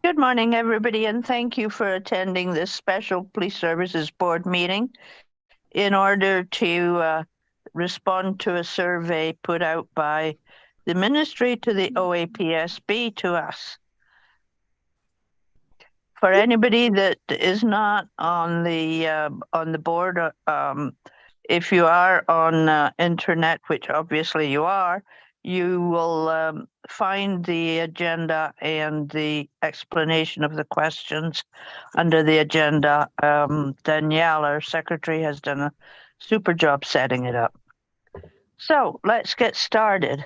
Good morning, everybody, and thank you for attending this special Police Services Board meeting in order to respond to a survey put out by the Ministry to the OAPSB to us. For anybody that is not on the board, if you are on internet, which obviously you are, you will find the agenda and the explanation of the questions under the agenda. Danielle, our secretary, has done a super job setting it up. So let's get started.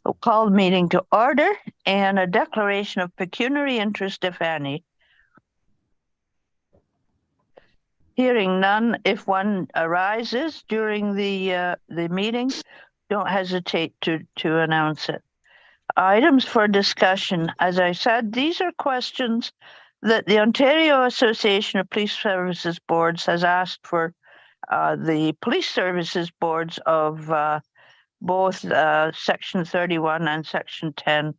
We'll call the meeting to order and a declaration of pecuniary interest, if any. Hearing none, if one arises during the meeting, don't hesitate to announce it. Items for discussion. As I said, these are questions that the Ontario Association of Police Services Boards has asked for the police services boards of both Section 31 and Section 10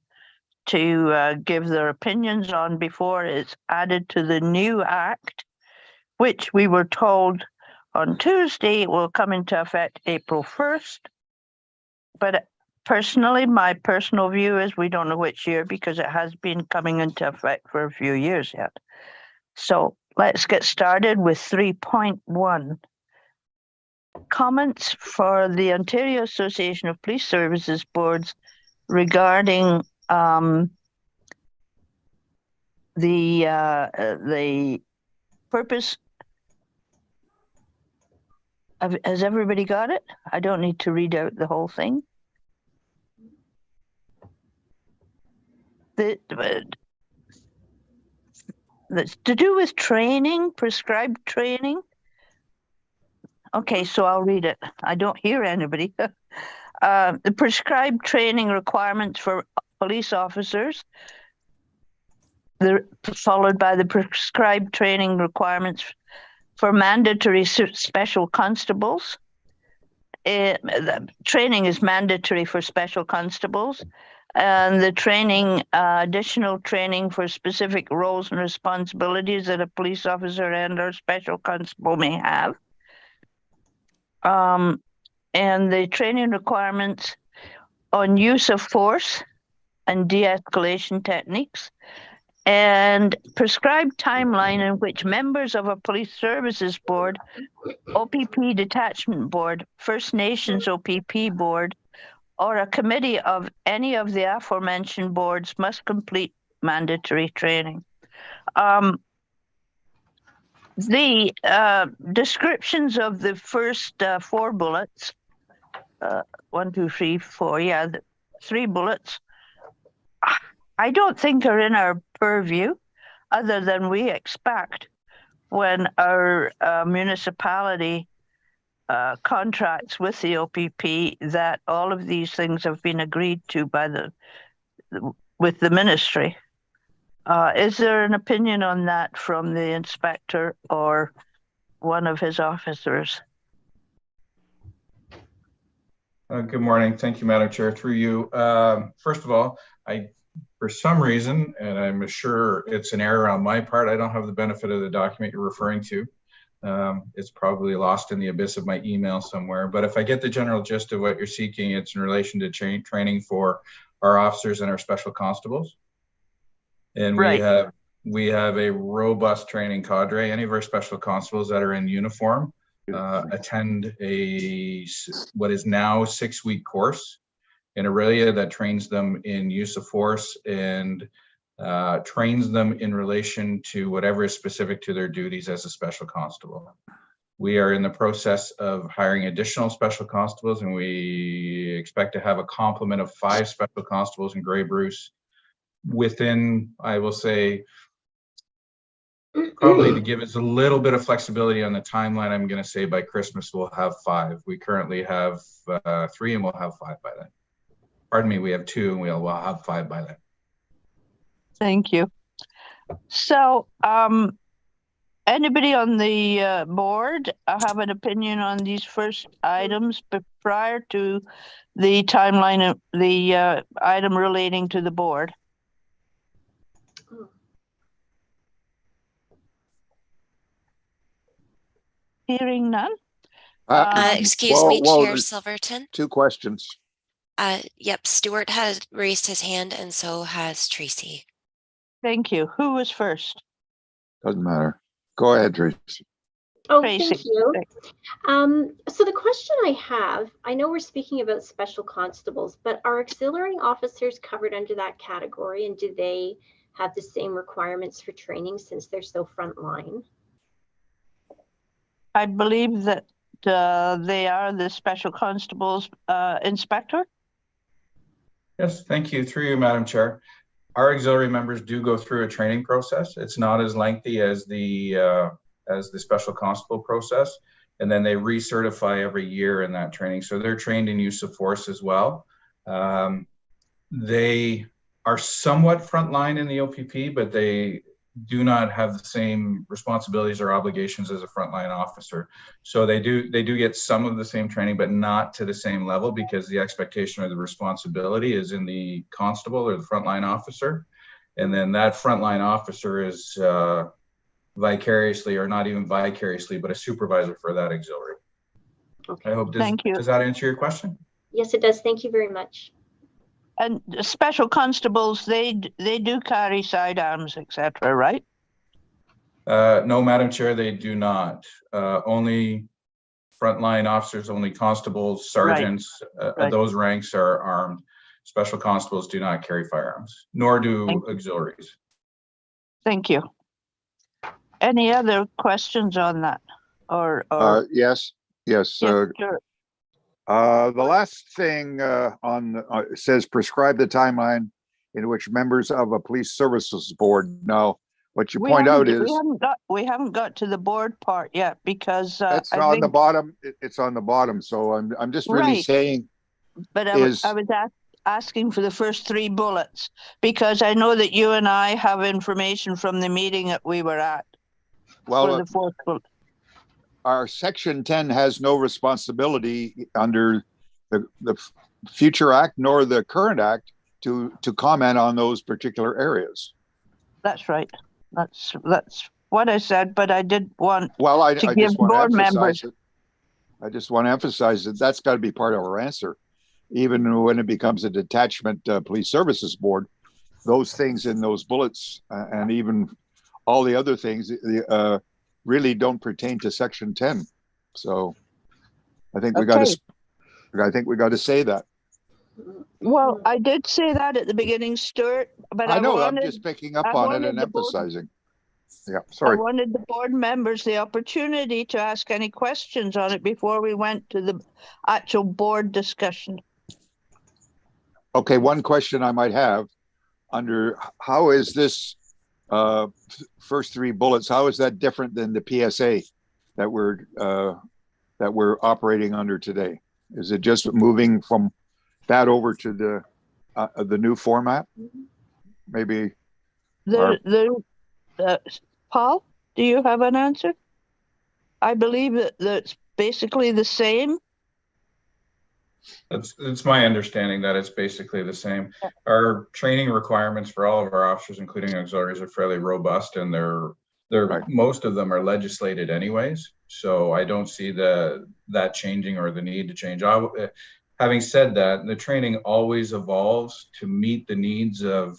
to give their opinions on before it's added to the new Act, which we were told on Tuesday will come into effect April 1st. But personally, my personal view is we don't know which year because it has been coming into effect for a few years yet. So let's get started with 3.1. Comments for the Ontario Association of Police Services Boards regarding the purpose. Has everybody got it? I don't need to read out the whole thing. That's to do with training, prescribed training. Okay, so I'll read it. I don't hear anybody. The prescribed training requirements for police officers, followed by the prescribed training requirements for mandatory special constables. The training is mandatory for special constables, and the training, additional training for specific roles and responsibilities that a police officer and or special constable may have. And the training requirements on use of force and de-escalation techniques, and prescribed timeline in which members of a police services board, OPP detachment board, First Nations OPP board, or a committee of any of the aforementioned boards must complete mandatory training. The descriptions of the first 4 bullets, 1, 2, 3, 4, yeah, the 3 bullets, I don't think are in our purview, other than we expect when our municipality contracts with the OPP that all of these things have been agreed to by with the ministry. Is there an opinion on that from the inspector or one of his officers? Good morning. Thank you, Madam Chair. Through you. First of all, for some reason, and I'm sure it's an error on my part, I don't have the benefit of the document you're referring to. It's probably lost in the abyss of my email somewhere. But if I get the general gist of what you're seeking, it's in relation to training for our officers and our special constables. And right. we have a robust training cadre. Any of our special constables that are in uniform attend what is now 6-week course in Aurelia that trains them in use of force and trains them in relation to whatever is specific to their duties as a special constable. We are in the process of hiring additional special constables, and we expect to have a complement of 5 special constables in Grey Bruce within, I will say, probably to give us a little bit of flexibility on the timeline, I'm going to say by Christmas we'll have 5. We currently have 3 and we'll have 5 by then. Pardon me, we have 2 and we'll have 5 by then. Thank you. So Anybody on the board have an opinion on these first items prior to the timeline of the item relating to the board? Hearing none. Excuse me, Chair Silverton. Two questions. Yep, Stuart has raised his hand and so has Tracy. Thank you. Who was first? Doesn't matter. Go ahead, Tracy. Oh, Tracy. thank you. So the question I have, I know we're speaking about special constables, but are auxiliary officers covered under that category, and do they have the same requirements for training since they're so frontline? I believe that they are the special constables inspector. Yes, thank you. Through you, Madam Chair. Our auxiliary members do go through a training process. It's not as lengthy as the special constable process, and then they recertify every year in that training. So they're trained in use of force as well. They are somewhat frontline in the OPP, but they do not have the same responsibilities or obligations as a frontline officer. So they do get some of the same training, but not to the same level, because the expectation or the responsibility is in the constable or the frontline officer. And then that frontline officer is vicariously, or not even vicariously, but a supervisor for that auxiliary. Okay. I hope Thank you. Does that answer your question? Yes, it does. Thank you very much. And special constables, they do carry sidearms, etc., right? No, Madam Chair, they do not. Only frontline officers, only constables, sergeants, Right. Those ranks are armed. Special constables do not carry firearms, nor do auxiliaries. Thank you. Any other questions on that? Yes. Yes, sure. The last thing it says prescribe the timeline in which members of a police services board. Now, what you point out is we haven't got to the board part yet, because it's on the bottom. It's on the bottom. So I'm just really saying. But I was asking for the first three bullets, because I know that you and I have information from the meeting that we were at. Well, for the fourth bullet. Our section 10 has no responsibility under the future act nor the current act to comment on those particular areas. That's right. That's what I said, but I did want to give board members. I just want to emphasize that that's got to be part of our answer. Even when it becomes a detachment police services board, those things in those bullets and even all the other things really don't pertain to section 10. So I think we got to say that. Well, I did say that at the beginning, Stuart, but I know I'm just picking up on it and emphasizing. Yeah, sorry. I wanted the board members the opportunity to ask any questions on it before we went to the actual board discussion. Okay, one question I might have under how is this first three bullets, how is that different than the PSA that we're operating under today? Is it just moving from that over to the new format? Maybe. Paul, do you have an answer? I believe that it's basically the same. It's my understanding that it's basically the same. Our training requirements for all of our officers, including auxiliaries, are fairly robust, and they're right. Most of them are legislated anyways. So I don't see that changing or the need to change. Having said that, the training always evolves to meet the needs of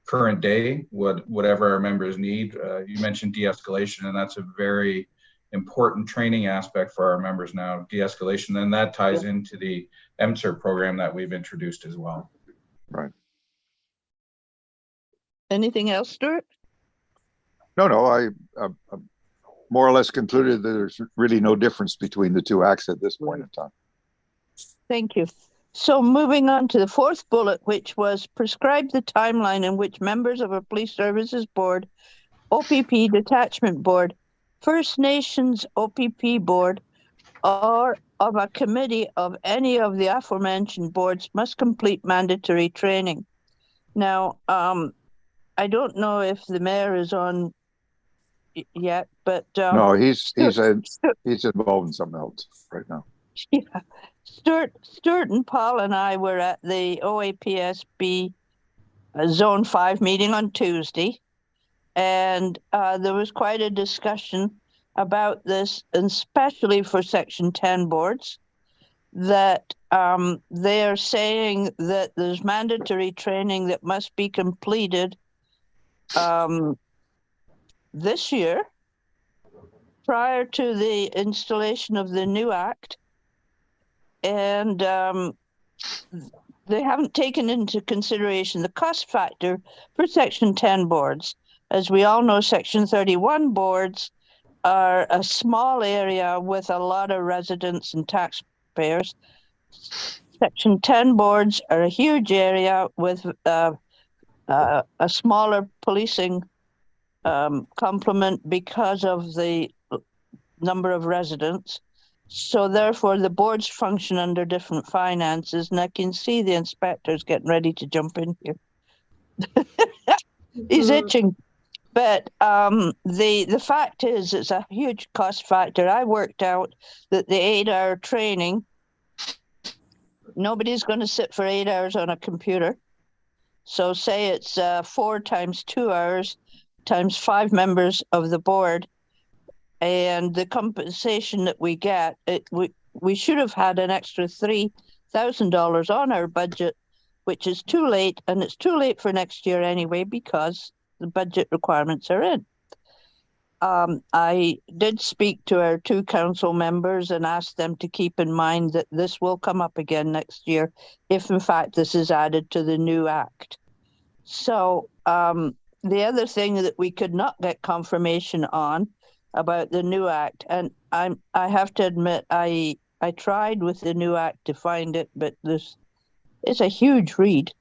current day, whatever our members need. You mentioned de-escalation, and that's a very important training aspect for our members now, de-escalation, and that ties into the MCER program that we've introduced as well. Right. Anything else, Stuart? No, I more or less concluded that there's really no difference between the two acts at this point in time. Thank you. So moving on to the fourth bullet, which was prescribe the timeline in which members of a police services board, OPP detachment board, First Nations OPP board, or of a committee of any of the aforementioned boards must complete mandatory training. Now, I don't know if the mayor is on yet, but No, he's involved Stuart, in something else right now. yeah, Stuart and Paul and I were at the OAPSB Zone 5 meeting on Tuesday, and there was quite a discussion about this, and especially for Section 10 boards, that they are saying that there's mandatory training that must be completed this year prior to the installation of the new Act. And they haven't taken into consideration the cost factor for Section 10 boards. As we all know, Section 31 boards are a small area with a lot of residents and taxpayers. Section 10 boards are a huge area with a smaller policing complement because of the number of residents. So therefore, the boards function under different finances, and I can see the inspector's getting ready to jump in here. He's itching. But the fact is, it's a huge cost factor. I worked out that the 8-hour training, nobody's going to sit for 8 hours on a computer. So say it's 4 times 2 hours times 5 members of the board, and the compensation that we get, we should have had an extra $3,000 on our budget, which is too late, and it's too late for next year anyway because the budget requirements are in. I did speak to our 2 council members and asked them to keep in mind that this will come up again next year if in fact this is added to the new Act. So the other thing that we could not get confirmation on about the new Act, and I have to admit I tried with the new Act to find it, but it's a huge read.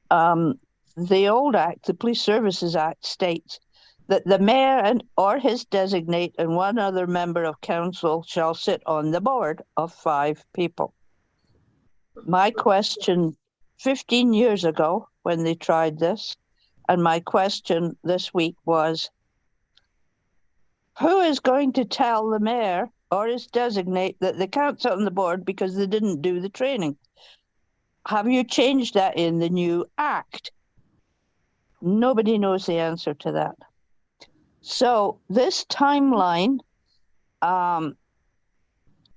The old Act, the Police Services Act, states that the mayor or his designate and 1 other member of council shall sit on the board of 5 people. My question 15 years ago when they tried this, and my question this week was, who is going to tell the mayor or his designate that they can't sit on the board because they didn't do the training? Have you changed that in the new Act? Nobody knows the answer to that. So this timeline,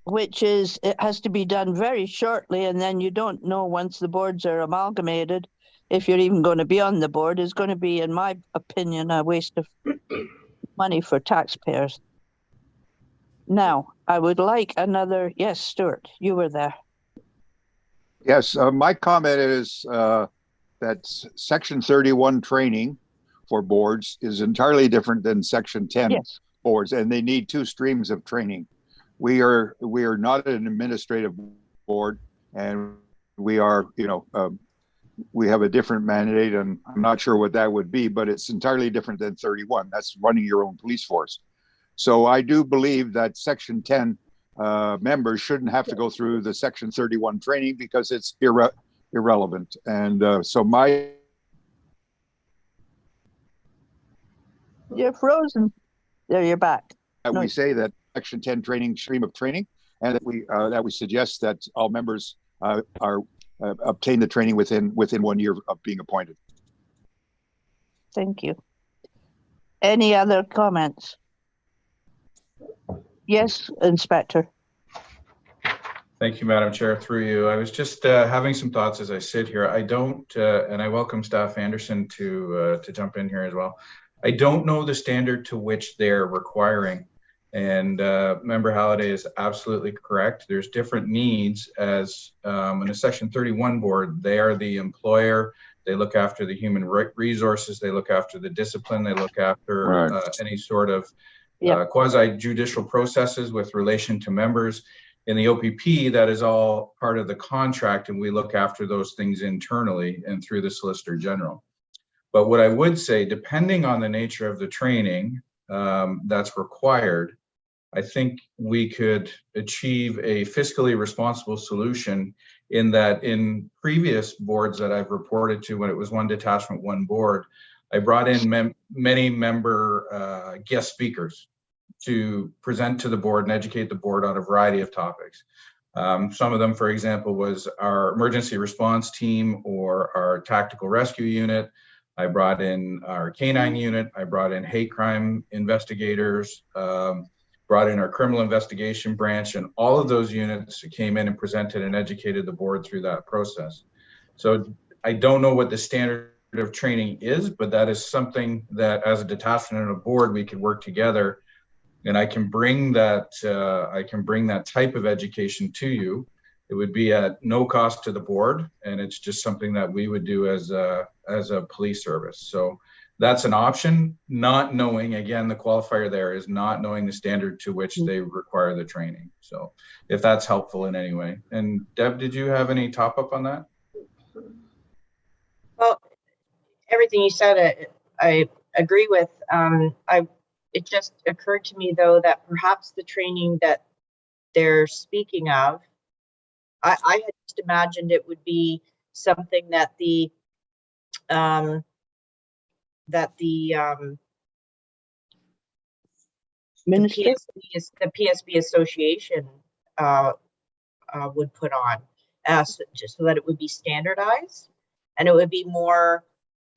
which is, it has to be done very shortly, and then you don't know once the boards are amalgamated if you're even going to be on the board, is going to be, in my opinion, a waste of money for taxpayers. Now, I would like another, yes, Stuart, you were there. Yes, my comment is that Section 31 training for boards is entirely different than Section 10 boards, and they need 2 streams of training. We are not an administrative board, and we are, we have a different mandate, and I'm not sure what that would be, but it's entirely different than 31. That's running your own police force. So I do believe that Section 10 members shouldn't have to go through the Section 31 training because it's irrelevant. And so my... You're frozen. There, you're back. We say that Section 10 training, stream of training, and that we suggest that all members obtain the training within 1 year of being appointed. Thank you. Any other comments? Yes, Inspector. Thank you, Madam Chair. Through you, I was just having some thoughts as I sit here. I don't, and I welcome Staff Anderson to jump in here as well. I don't know the standard to which they're requiring, and Member Halliday is absolutely correct. There's different needs as in a Section 31 board. They are the employer. They look after the human resources. They look after the discipline. They look after any sort of quasi-judicial processes with relation to members. In the OPP, that is all part of the contract, and we look after those things internally and through the Solicitor General. But what I would say, depending on the nature of the training that's required, I think we could achieve a fiscally responsible solution in that in previous boards that I've reported to when it was 1 detachment, 1 board, I brought in many member guest speakers to present to the board and educate the board on a variety of topics. Some of them, for example, was our emergency response team or our tactical rescue unit. I brought in our canine unit. I brought in hate crime investigators, brought in our criminal investigation branch, and all of those units came in and presented and educated the board through that process. So I don't know what the standard of training is, but that is something that as a detachment and a board, we could work together, and I can bring that type of education to you. It would be at no cost to the board, and it's just something that we would do as a police service. So that's an option, not knowing, again, the qualifier there is not knowing the standard to which they require the training. So if that's helpful in any way. And Deb, did you have any top up on that? Well, everything you said, I agree with. It just occurred to me, though, that perhaps the training that they're speaking of, I had just imagined it would be something that the PSB Association would put on, just so that it would be standardized and it would be more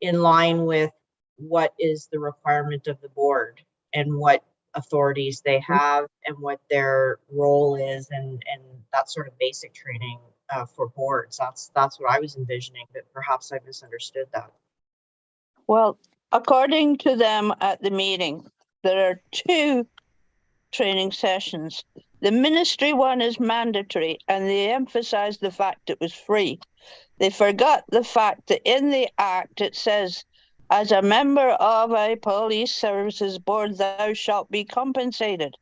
in line with what is the requirement of the board and what authorities they have and what their role is, and that sort of basic training for boards. That's what I was envisioning, but perhaps I misunderstood that. Well, according to them at the meeting, there are 2 training sessions. The ministry one is mandatory, and they emphasized the fact it was free. They forgot the fact that in the Act it says, as a member of a police services board, thou shalt be compensated.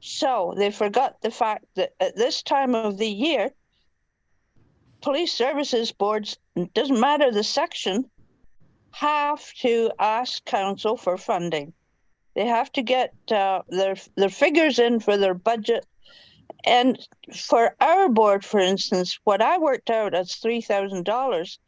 So they forgot the fact that at this time of the year, police services boards, it doesn't matter the section, have to ask council for funding. They have to get their figures in for their budget. And for our board, for instance, what I worked out as $3,000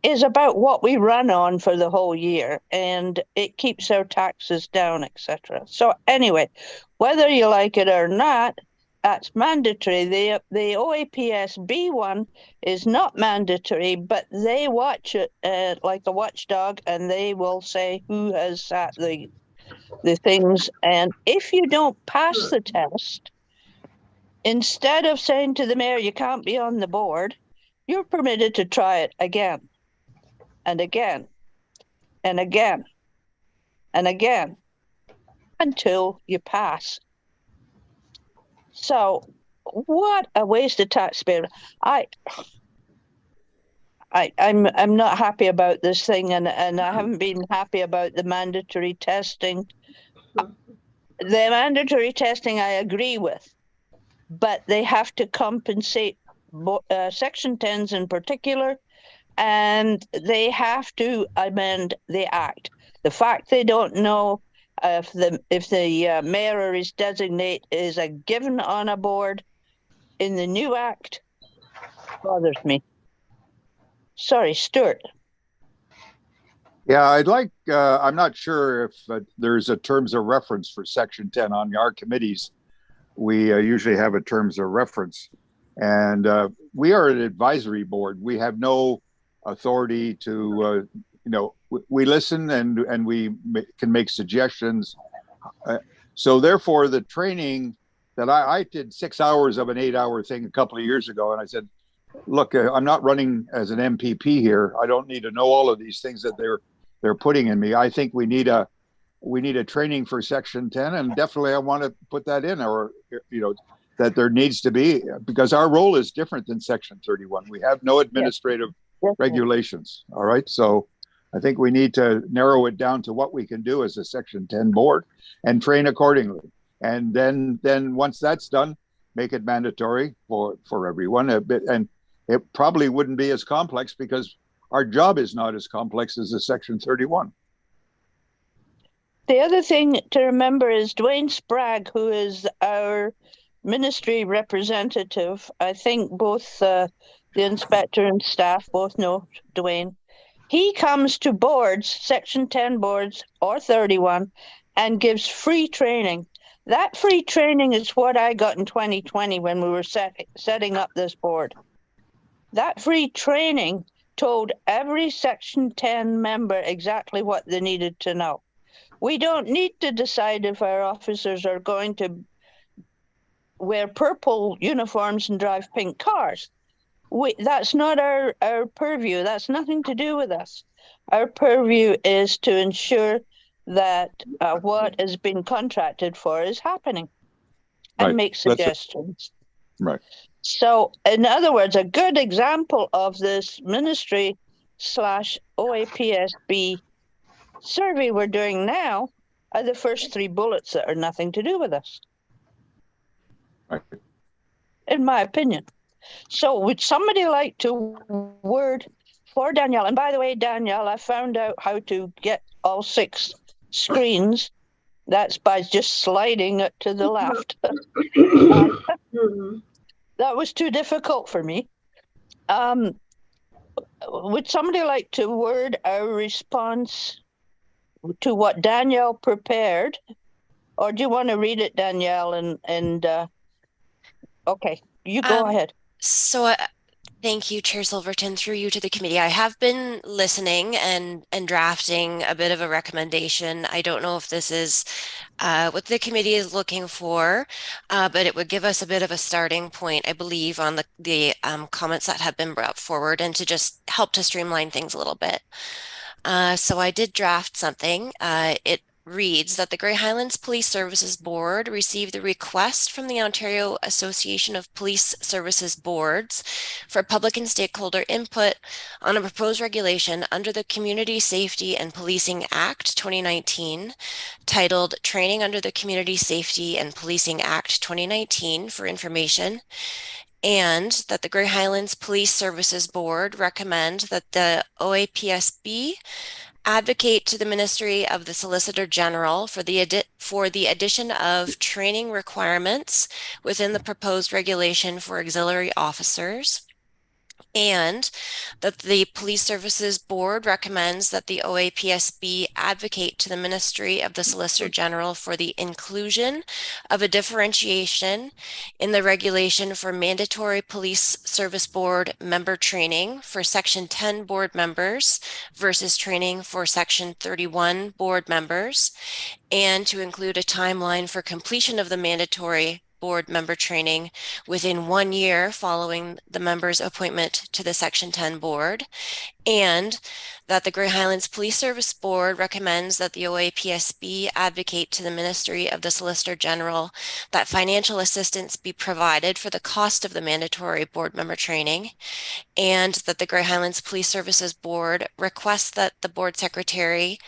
is about what we run on for the whole year, and it keeps our taxes down, etc. So anyway, whether you like it or not, that's mandatory. The OAPSB one is not mandatory, but they watch it like a watchdog, and they will say who has sat the things. And if you don't pass the test, instead of saying to the mayor, you can't be on the board, you're permitted to try it again and again and again and again until you pass. So what a waste of taxpayer. I'm not happy about this thing, and I haven't been happy about the mandatory testing. The mandatory testing I agree with, but they have to compensate Section 10s in particular, and they have to amend the Act. The fact they don't know if the mayor or his designate is a given on a board in the new Act bothers me. Sorry, Stuart. Yeah, I'd like, I'm not sure if there's a terms of reference for Section 10 on our committees. We usually have a terms of reference, and we are an advisory board. We have no authority to, we listen and we can make suggestions. So therefore, the training that I did 6 hours of an 8-hour thing a couple of years ago, and I said, look, I'm not running as an MPP here. I don't need to know all of these things that they're putting in me. I think we need a training for Section 10, and definitely I want to put that in, or that there needs to be, because our role is different than Section 31. We have no administrative regulations. All right, so I think we need to narrow it down to what we can do as a Section 10 board and train accordingly. And then once that's done, make it mandatory for everyone a bit. And it probably wouldn't be as complex because our job is not as complex as a Section 31. The other thing to remember is Dwayne Sprague, who is our ministry representative. I think both the inspector and staff both know Dwayne. He comes to boards, Section 10 boards or 31, and gives free training. That free training is what I got in 2020 when we were setting up this board. That free training told every Section 10 member exactly what they needed to know. We don't need to decide if our officers are going to wear purple uniforms and drive pink cars. That's not our purview. That's nothing to do with us. Our purview is to ensure that what has been contracted for is happening and Right. make suggestions. Right. So, in other words, a good example of this ministry / OAPSB survey we're doing now are the first 3 bullets that are nothing to do with us. Right. In my opinion. So would somebody like to word for Danielle? And by the way, Danielle, I found out how to get all 6 screens. That's by just sliding it to the left. That was too difficult for me. Would somebody like to word a response to what Danielle prepared? Or do you want to read it, Danielle? Okay, you go ahead. So thank you, Chair Silverton, through you to the committee. I have been listening and drafting a bit of a recommendation. I don't know if this is what the committee is looking for, but it would give us a bit of a starting point, I believe, on the comments that have been brought forward and to just help to streamline things a little bit. So I did draft something. It reads that the Grey Highlands Police Services Board received a request from the Ontario Association of Police Services Boards for public and stakeholder input on a proposed regulation under the Community Safety and Policing Act 2019, titled Training under the Community Safety and Policing Act 2019 for information, and that the Grey Highlands Police Services Board recommend that the OAPSB advocate to the Ministry of the Solicitor General for the addition of training requirements within the proposed regulation for auxiliary officers, and that the Police Services Board recommends that the OAPSB advocate to the Ministry of the Solicitor General for the inclusion of a differentiation in the regulation for mandatory Police Service Board member training for Section 10 board members versus training for Section 31 board members, and to include a timeline for completion of the mandatory board member training within 1 year following the member's appointment to the Section 10 board, and that the Grey Highlands Police Service Board recommends that the OAPSB advocate to the Ministry of the Solicitor General that financial assistance be provided for the cost of the mandatory board member training, and that the Grey Highlands Police Services Board requests the board secretary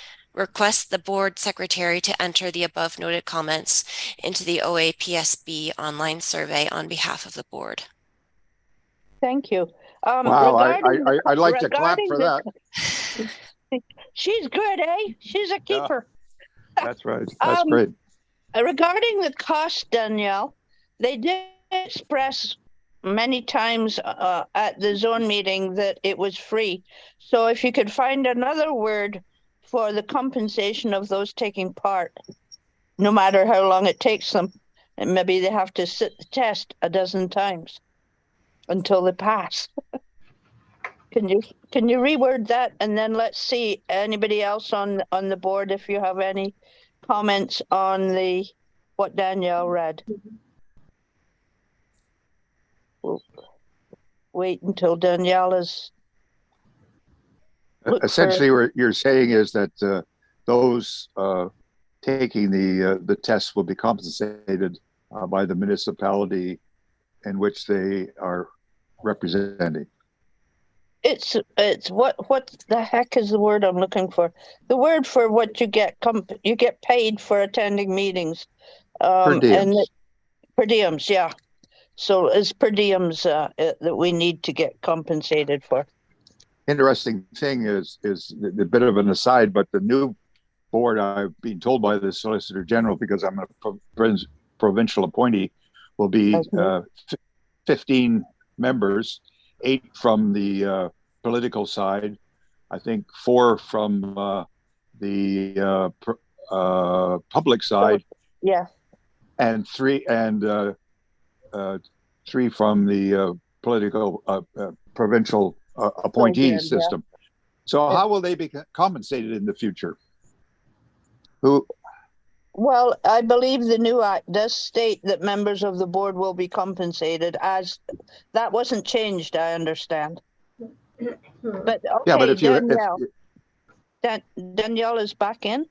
to enter the above noted comments into the OAPSB online survey on behalf of the board. Thank you. Wow, I'd like to clap for that. She's good, eh? She's a keeper. Yeah, that's right. That's great. Regarding the cost, Danielle, they did express many times at the zone meeting that it was free. So if you could find another word for the compensation of those taking part, no matter how long it takes them, and maybe they have to sit the test a dozen times until they pass. Can you reword that, and then let's see anybody else on the board if you have any comments on what Danielle read. We'll wait until Danielle is. Essentially, what you're saying is that those taking the test will be compensated by the municipality in which they are representing. It's what the heck is the word I'm looking for? The word for what you get paid for attending meetings. Per diems. And per diems, yeah. So it's per diems that we need to get compensated for. Interesting thing is a bit of an aside, but the new board, I've been told by the Solicitor General, because I'm a provincial appointee, will be 15 members, 8 from the political side, I think 4 from the public side, Yeah, and 3 from the political provincial appointee Program, yeah. system. So how will they be compensated in the future? Who? Well, I believe the new act does state that members of the board will be compensated, as that wasn't changed, I understand. But okay, Yeah, but if you Danielle is back in.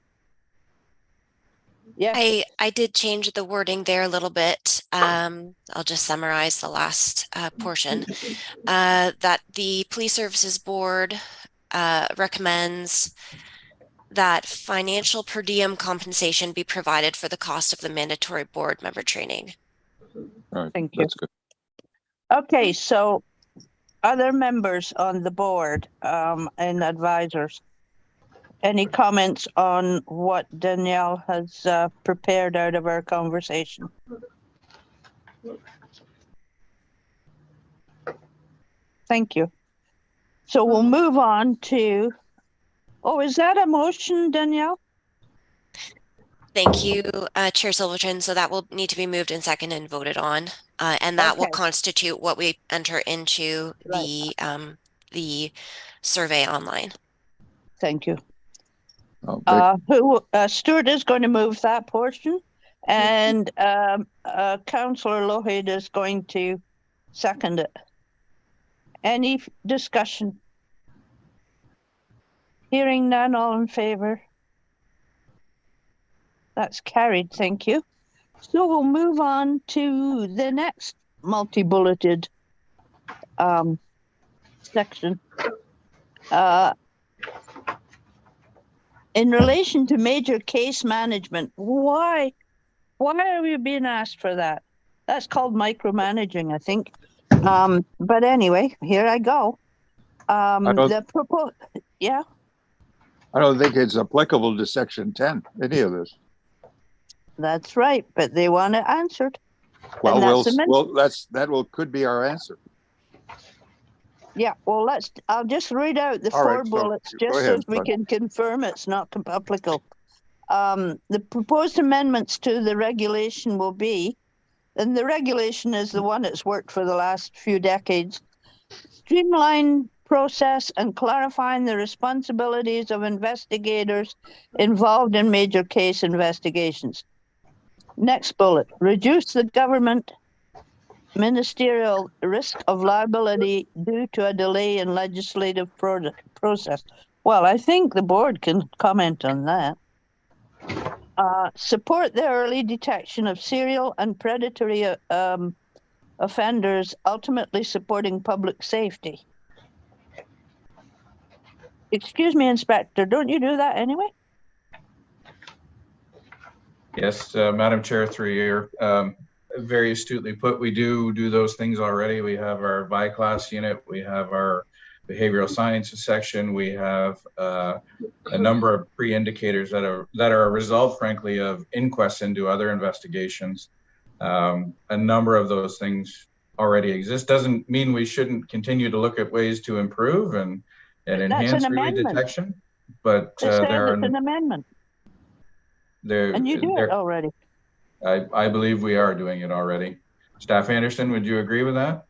Yes. I did change the wording there a little bit. I'll just summarize the last portion. That the Police Services Board recommends that financial per diem compensation be provided for the cost of the mandatory board member training. all right, Thank you. that's good. Okay, so other members on the board and advisors, any comments on what Danielle has prepared out of our conversation? Thank you. So we'll move on to, oh, is that a motion, Danielle? Thank you, Chair Silverton. So that will need to be moved and seconded and voted on, and that will Okay. constitute what we enter into the survey online. Thank you. Okay. Stuart is going to move that portion, and Councillor Lougheed is going to second it. Any discussion? Hearing none, all in favor? That's carried, thank you. So we'll move on to the next multi-bulleted section. In relation to major case management, why are we being asked for that? That's called micromanaging, I think. But anyway, here I go. Yeah. I don't think it's applicable to Section 10, any of this. That's right, but they want it answered. Well, that could be our answer. Yeah, well, I'll just read out the All four right, so bullets go just ahead, so we Bud. can confirm it's not applicable. The proposed amendments to the regulation will be, and the regulation is the one that's worked for the last few decades, streamline process and clarifying the responsibilities of investigators involved in major case investigations. Next bullet, reduce the government ministerial risk of liability due to a delay in legislative process. Well, I think the board can comment on that. Support the early detection of serial and predatory offenders, ultimately supporting public safety. Excuse me, Inspector, don't you do that anyway? Yes, Madam Chair, through you. Very astutely put, we do those things already. We have our VI-class unit, we have our behavioral sciences section, we have a number of pre-indicators that are a result, frankly, of inquests into other investigations. A number of those things already exist. Doesn't mean we shouldn't continue to look at ways to improve and enhance early detection, but there are an amendment. And you do it already. I believe we are doing it already. Staff Anderson, would you agree with that?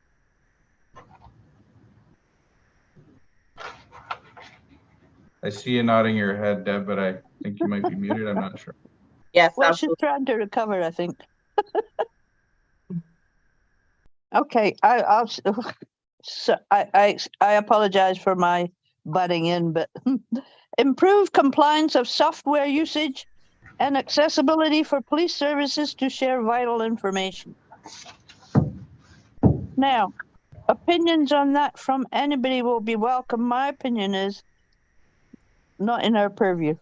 I see you nodding your head, Deb, but I think you might be muted. I'm not sure. Yes, well, absolutely. She's trying to recover, I think. Okay, I apologize for my butting in, but improve compliance of software usage and accessibility for police services to share vital information. Now, opinions on that from anybody will be welcome. My opinion is not in our purview,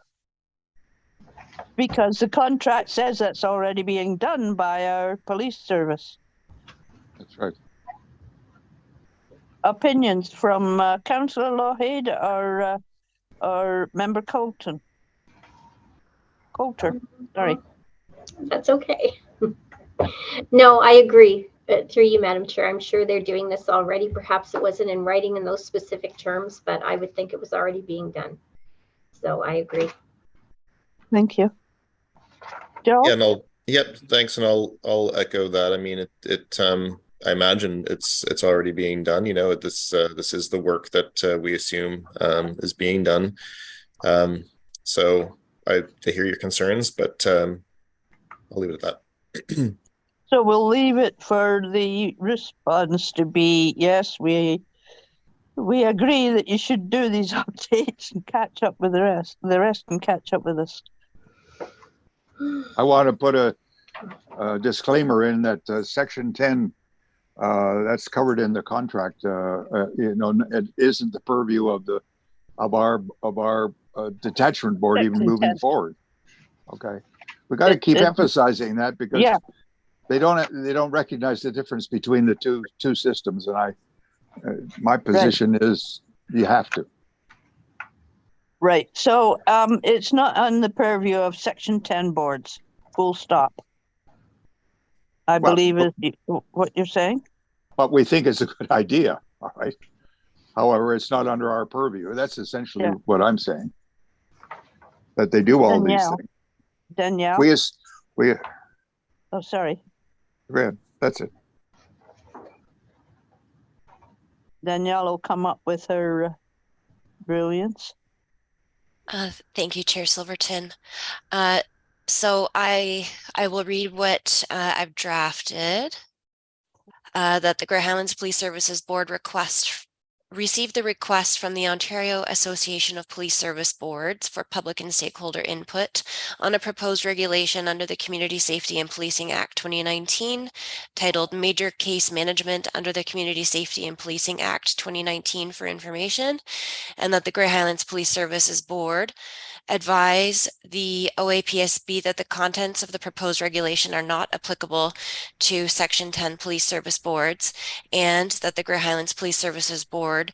because the contract says that's already being done by our police service. That's right. Opinions from Councillor Lougheed or Member Coulter. Sorry. That's okay. No, I agree. through you, Madam Chair, I'm sure they're doing this already. Perhaps it wasn't in writing in those specific terms, but I would think it was already being done. So I agree. Thank you. Joe? Yeah, and thanks, and I'll echo that. I mean, I imagine it's already being done. You know, this is the work that we assume is being done. So I hear your concerns, but I'll leave it at that. So we'll leave it for the response to be, yes, we agree that you should do these updates and catch up with the rest. The rest can catch up with us. I want to put a disclaimer in that Section 10, that's covered in the contract. You know, it isn't the purview of our detachment board Section even moving 10. forward. Okay, we got to keep emphasizing that because yeah. they don't recognize the difference between the two systems, and my position is you have to. Right. So it's not on the purview of Section 10 boards. Full stop. I believe is what you're saying. But we think it's a good idea. All right. However, it's not under our purview. That's essentially what I'm saying. That they do all these things. Danielle. We. Oh, sorry. Go ahead. That's it. Danielle will come up with her brilliance. Thank you, Chair Silverton. So I will read what I've drafted. That the Grey Highlands Police Services Board received the request from the Ontario Association of Police Service Boards for public and stakeholder input on a proposed regulation under the Community Safety and Policing Act 2019, titled Major Case Management under the Community Safety and Policing Act 2019 for information, and that the Grey Highlands Police Services Board advise the OAPSB that the contents of the proposed regulation are not applicable to Section 10 police service boards, and that the Grey Highlands Police Services Board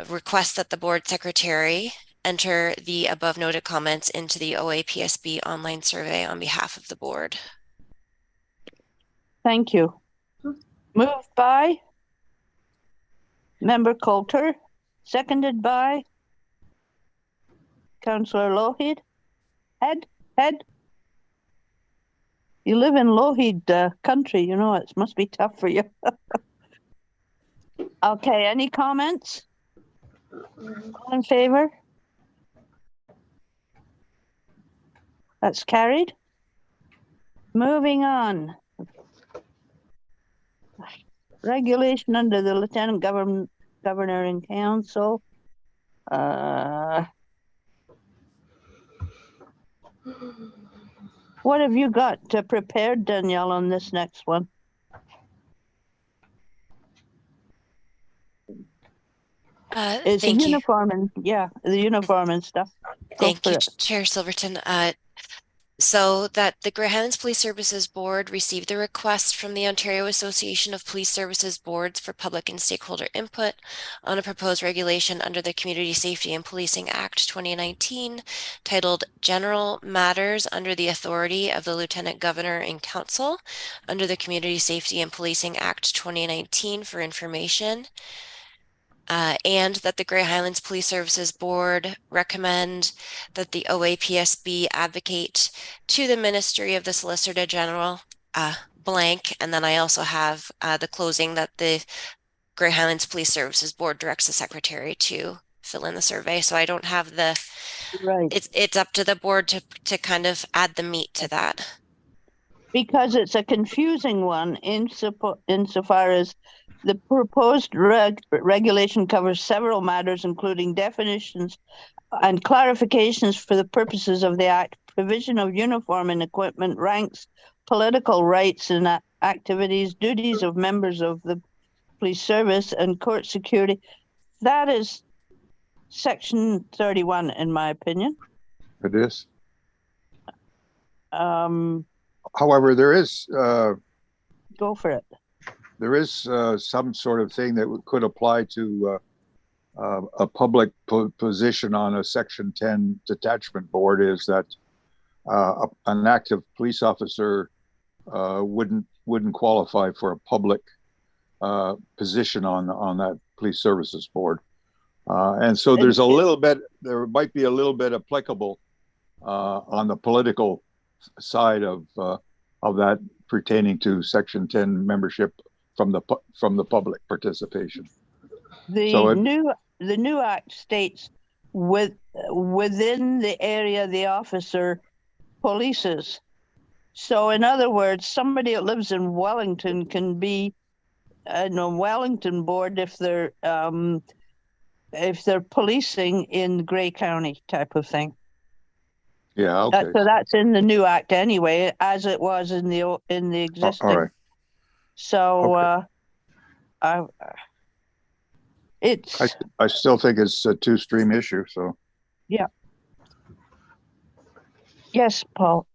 requests that the board secretary enter the above noted comments into the OAPSB online survey on behalf of the board. Thank you. Moved by Member Coulter, seconded by Councillor Lougheed. Head. You live in Lougheed country, you know, it must be tough for you. Okay, any comments? All in favor? That's carried. Moving on. Regulation under the Lieutenant Governor and Council. What have you got prepared, Danielle, on this next one? It's a uniform and the uniform and stuff. Thank you, Chair Silverton. So that the Grey Highlands Police Services Board received the request from the Ontario Association of Police Services Boards for public and stakeholder input on a proposed regulation under the Community Safety and Policing Act 2019, titled General Matters under the Authority of the Lieutenant Governor and Council under the Community Safety and Policing Act 2019 for information. And that the Grey Highlands Police Services Board recommend that the OAPSB advocate to the Ministry of the Solicitor General blank, and then I also have the closing that the Grey Highlands Police Services Board directs the Secretary to fill in the survey. So I don't have the, it's up to the board to kind of add the meat to that. Because it's a confusing one insofar as the proposed regulation covers several matters, including definitions and clarifications for the purposes of the Act, provision of uniform and equipment, ranks, political rights and activities, duties of members of the police service, and court security. That is Section 31, in my opinion. It is. However, there is... Go for it. There is some sort of thing that could apply to a public position on a Section 10 detachment board, is that an active police officer wouldn't qualify for a public position on that police services board. And so there might be a little bit applicable on the political side of that pertaining to Section 10 membership from the public participation. The new act states within the area the officer polices. So in other words, somebody that lives in Wellington can be in a Wellington board if they're policing in Grey County type of thing. Yeah, okay. So that's in the new act anyway, as it was in the existing. All right. So okay. It's. I still think it's a two-stream issue. So. Yeah. Yes, Paul.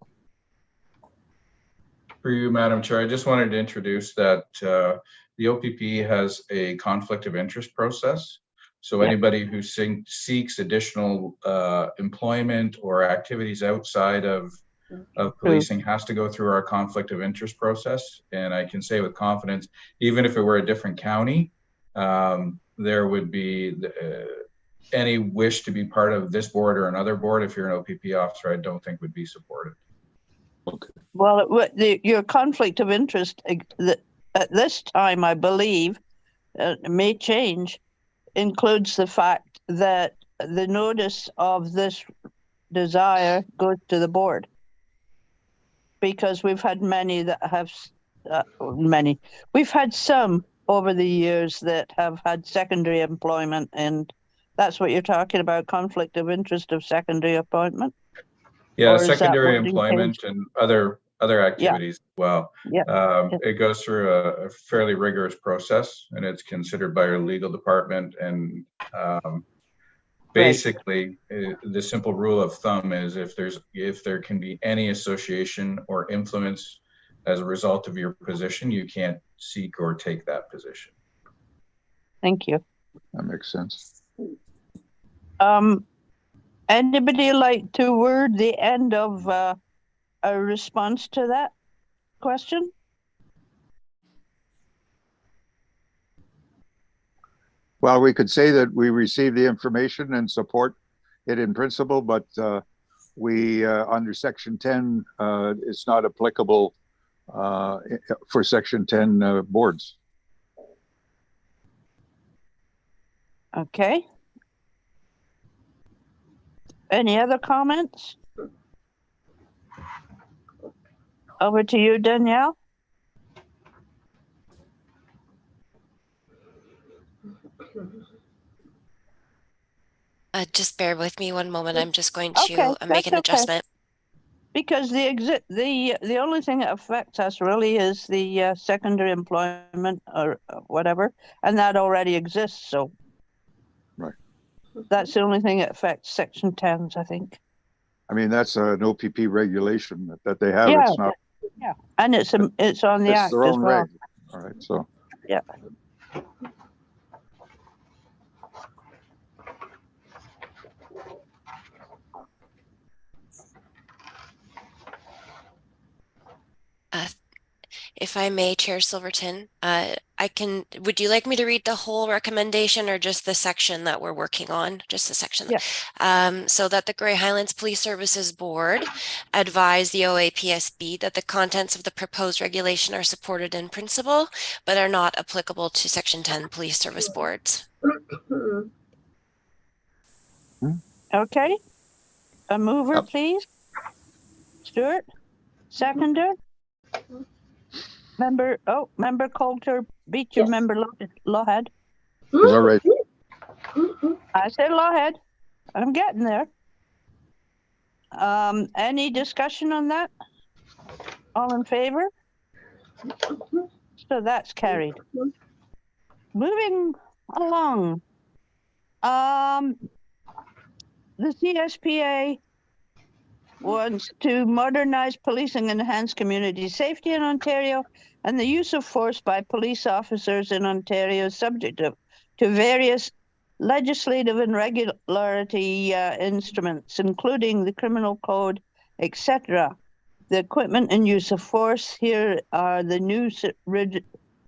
For you, Madam Chair, I just wanted to introduce that the OPP has a conflict of interest process. So anybody who seeks additional employment or activities outside of policing has to go through our conflict of interest process. And I can say with confidence, even if it were a different county, there would be any wish to be part of this board or another board. If you're an OPP officer, I don't think would be supported. Okay. Well, your conflict of interest at this time, I believe, may change, includes the fact that the notice of this desire goes to the board. Because we've had many that have, we've had some over the years that have had secondary employment, and that's what you're talking about, conflict of interest of secondary appointment? Yeah, secondary employment and other activities as well. Yeah. It goes through a fairly rigorous process, and it's considered by our legal department. And basically, the simple rule of thumb is if there can be any association or influence as a result of your position, you can't seek or take that position. Thank you. That makes sense. Anybody like to word the end of a response to that question? Well, we could say that we received the information and support it in principle, but we under Section 10, it's not applicable for Section 10 boards. Okay. Any other comments? Over to you, Danielle. Just bear with me one moment. I'm just going to make an adjustment. Because the only thing that affects us really is the secondary employment or whatever, and that already exists. So right, that's the only thing that affects Section 10s, I think. I mean, that's an OPP regulation that they have. Yeah, it's not. Yeah, and it's on the act their own as well. reg. All right, so yeah. If I may, Chair Silverton, would you like me to read the whole recommendation or just the section that we're working on? Just the section. Yeah. So that the Grey Highlands Police Services Board advise the OAPSB that the contents of the proposed regulation are supported in principle, but are not applicable to Section 10 police service boards. Okay. A mover, please. Stuart. Seconder. Member Coulter beat you, yes. Member Lawhead. Is that right? I said Lawhead. I'm getting there. Any discussion on that? All in favor? So that's carried. Moving along. The CSPA wants to modernize policing and enhance community safety in Ontario, and the use of force by police officers in Ontario is subject to various legislative and regulatory instruments, including the criminal code, etc. The equipment and use of force, here are the new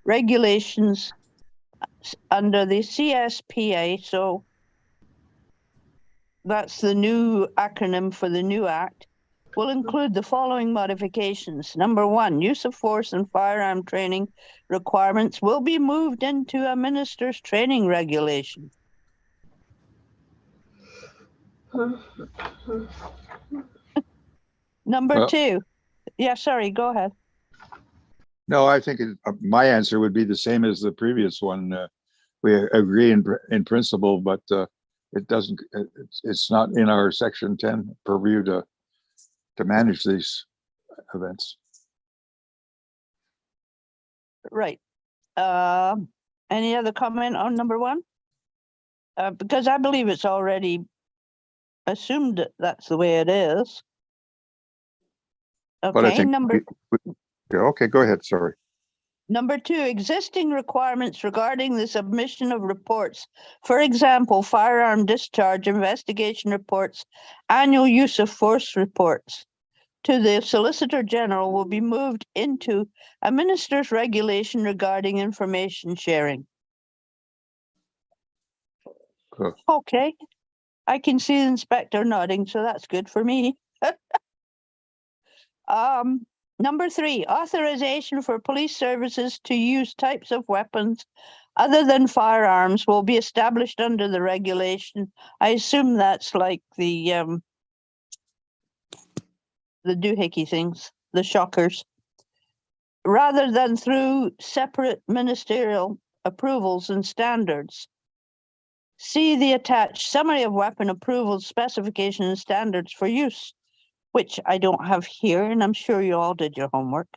regulations under the CSPA. So that's the new acronym for the new act. Will include the following modifications. Number 1, use of force and firearm training requirements will be moved into a minister's training regulation. Number 2, yeah, sorry, go ahead. No, I think my answer would be the same as the previous one. We agree in principle, but it doesn't. It's not in our Section 10 purview to manage these events. Right. Any other comment on number 1? Because I believe it's already assumed that that's the way it is. Okay, But I think okay, go ahead. Sorry. Number 2, existing requirements regarding the submission of reports. For example, firearm discharge investigation reports, annual use of force reports to the Solicitor General will be moved into a minister's regulation regarding information sharing. Cool. Okay, I can see the inspector nodding, so that's good for me. Number 3, authorization for police services to use types of weapons other than firearms will be established under the regulation. I assume that's like the doohickey things, the shockers, rather than through separate ministerial approvals and standards. See the attached summary of weapon approvals, specification and standards for use, which I don't have here, and I'm sure you all did your homework.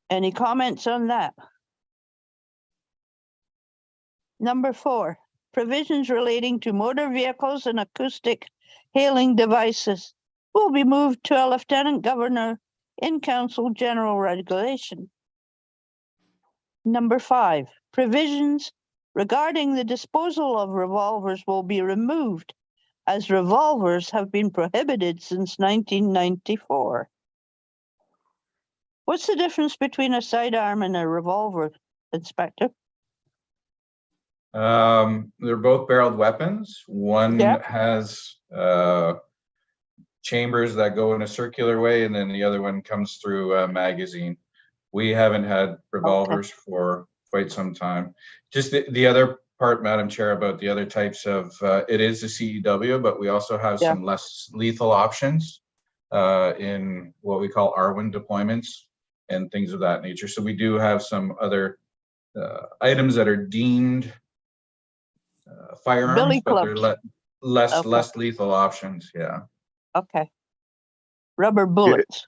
Any comments on that? Number 4, provisions relating to motor vehicles and acoustic hailing devices will be moved to a Lieutenant Governor in Council General Regulation. Number 5, provisions regarding the disposal of revolvers will be removed, as revolvers have been prohibited since 1994. What's the difference between a sidearm and a revolver, Inspector? They're both barreled weapons. One has chambers that go in a circular way, and then the other one comes through a magazine. We haven't had revolvers for quite some time. Just the other part, Madam Chair, about the other types of, it is a CEW, but we also have some less lethal options in what we call RWIN deployments and things of that nature. So we do have some other items that are deemed firearms, but they're less lethal options. Yeah. Okay. Rubber bullets.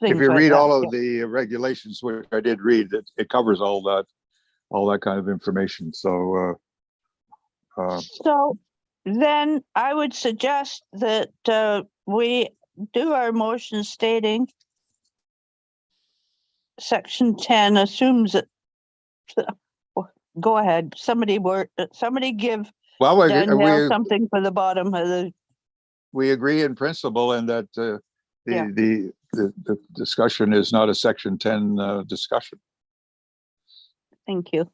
If you read all of the regulations, which I did read, it covers all that kind of information. So, so then I would suggest that we do our motion stating Section 10 assumes that. Go ahead. Somebody give Danielle something for the bottom of the. We agree in principle, and that the discussion is not a Section 10 discussion. Thank you.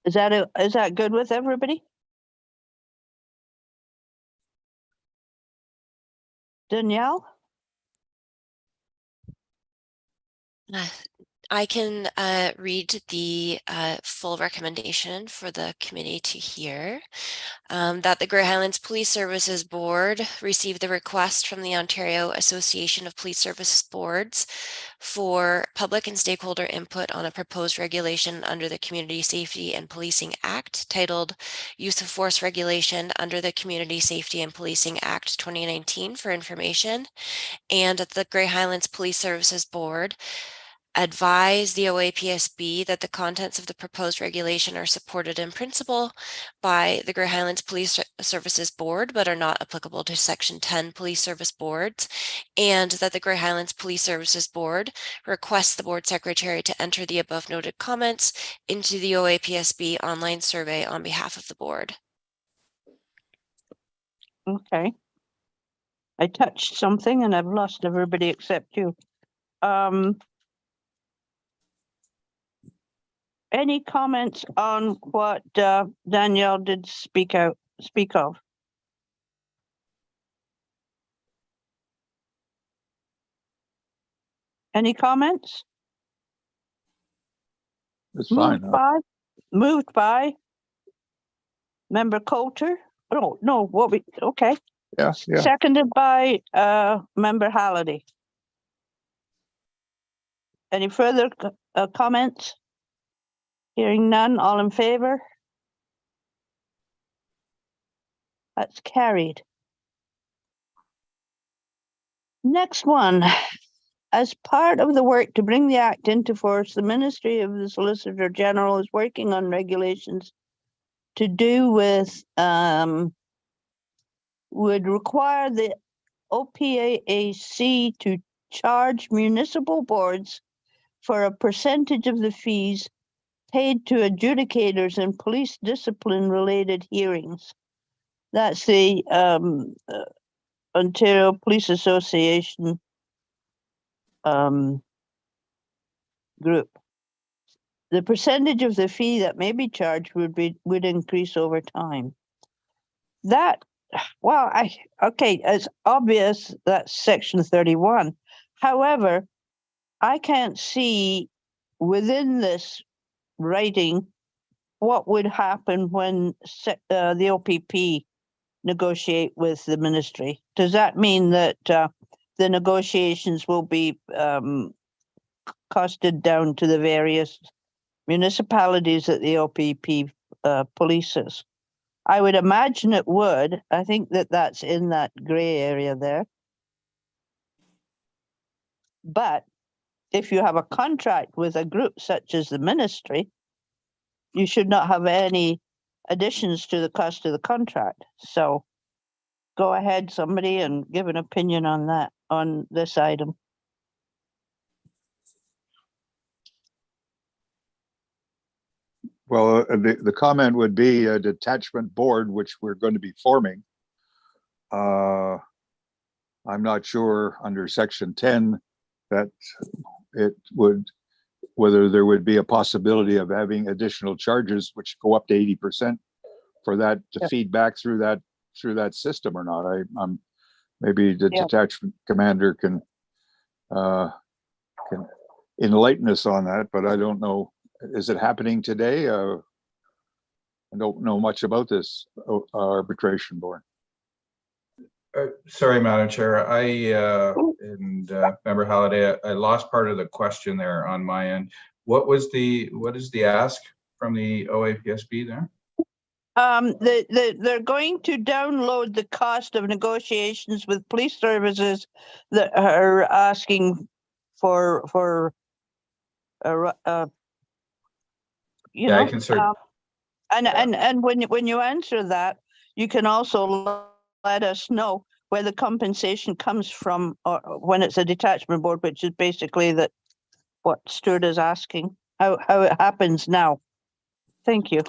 Is that good with everybody? Danielle? I can read the full recommendation for the committee to hear. That the Grey Highlands Police Services Board received the request from the Ontario Association of Police Services Boards for public and stakeholder input on a proposed regulation under the Community Safety and Policing Act titled Use of Force Regulation under the Community Safety and Policing Act 2019 for information, and that the Grey Highlands Police Services Board advise the OAPSB that the contents of the proposed regulation are supported in principle by the Grey Highlands Police Services Board, but are not applicable to Section 10 police service boards, and that the Grey Highlands Police Services Board requests the board secretary to enter the above noted comments into the OAPSB online survey on behalf of the board. Okay. I touched something and I've lost everybody except you. Any comments on what Danielle did speak of? Any comments? It's fine. Moved by Member Coulter. Oh, no, okay. Yeah. Seconded by Member Halliday. Any further comments? Hearing none, all in favor? That's carried. Next one. As part of the work to bring the Act into force, the Ministry of the Solicitor General is working on regulations to do with, would require the OPAAC to charge municipal boards for a percentage of the fees paid to adjudicators in police discipline related hearings. That's the Ontario Police Association group. The percentage of the fee that may be charged would increase over time. That, well, okay, it's obvious that's section 31. However, I can't see within this writing what would happen when the OPP negotiate with the ministry. Does that mean that the negotiations will be costed down to the various municipalities that the OPP polices? I would imagine it would. I think that that's in that gray area there. But if you have a contract with a group such as the ministry, you should not have any additions to the cost of the contract. So go ahead, somebody, and give an opinion on that, on this item. Well, the comment would be a detachment board, which we're going to be forming. I'm not sure under section 10 that it would, whether there would be a possibility of having additional charges which go up to 80% for that to feed back through that system or not. I'm maybe the detachment commander can enlighten us on that, but I don't know. Is it happening today? I don't know much about this arbitration board. Sorry, Madam Chair. And Member Halliday, I lost part of the question there on my end. What is the ask from the OAPSB there? They're going to download the cost of negotiations with police services that are asking for you know, I can certainly. And when you answer that, you can also let us know where the compensation comes from, or when it's a detachment board, which is basically that what Stuart is asking, how it happens now. Thank you.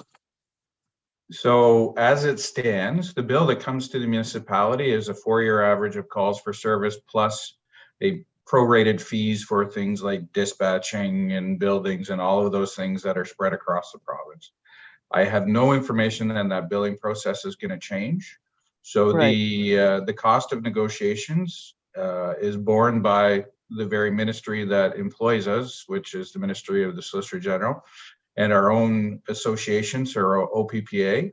So as it stands, the bill that comes to the municipality is a 4-year average of calls for service plus a prorated fees for things like dispatching and buildings and all of those things that are spread across the province. I have no information that billing process is going to change. So right. The cost of negotiations is borne by the very ministry that employs us, which is the Ministry of the Solicitor General, and our own associations, or OPPA.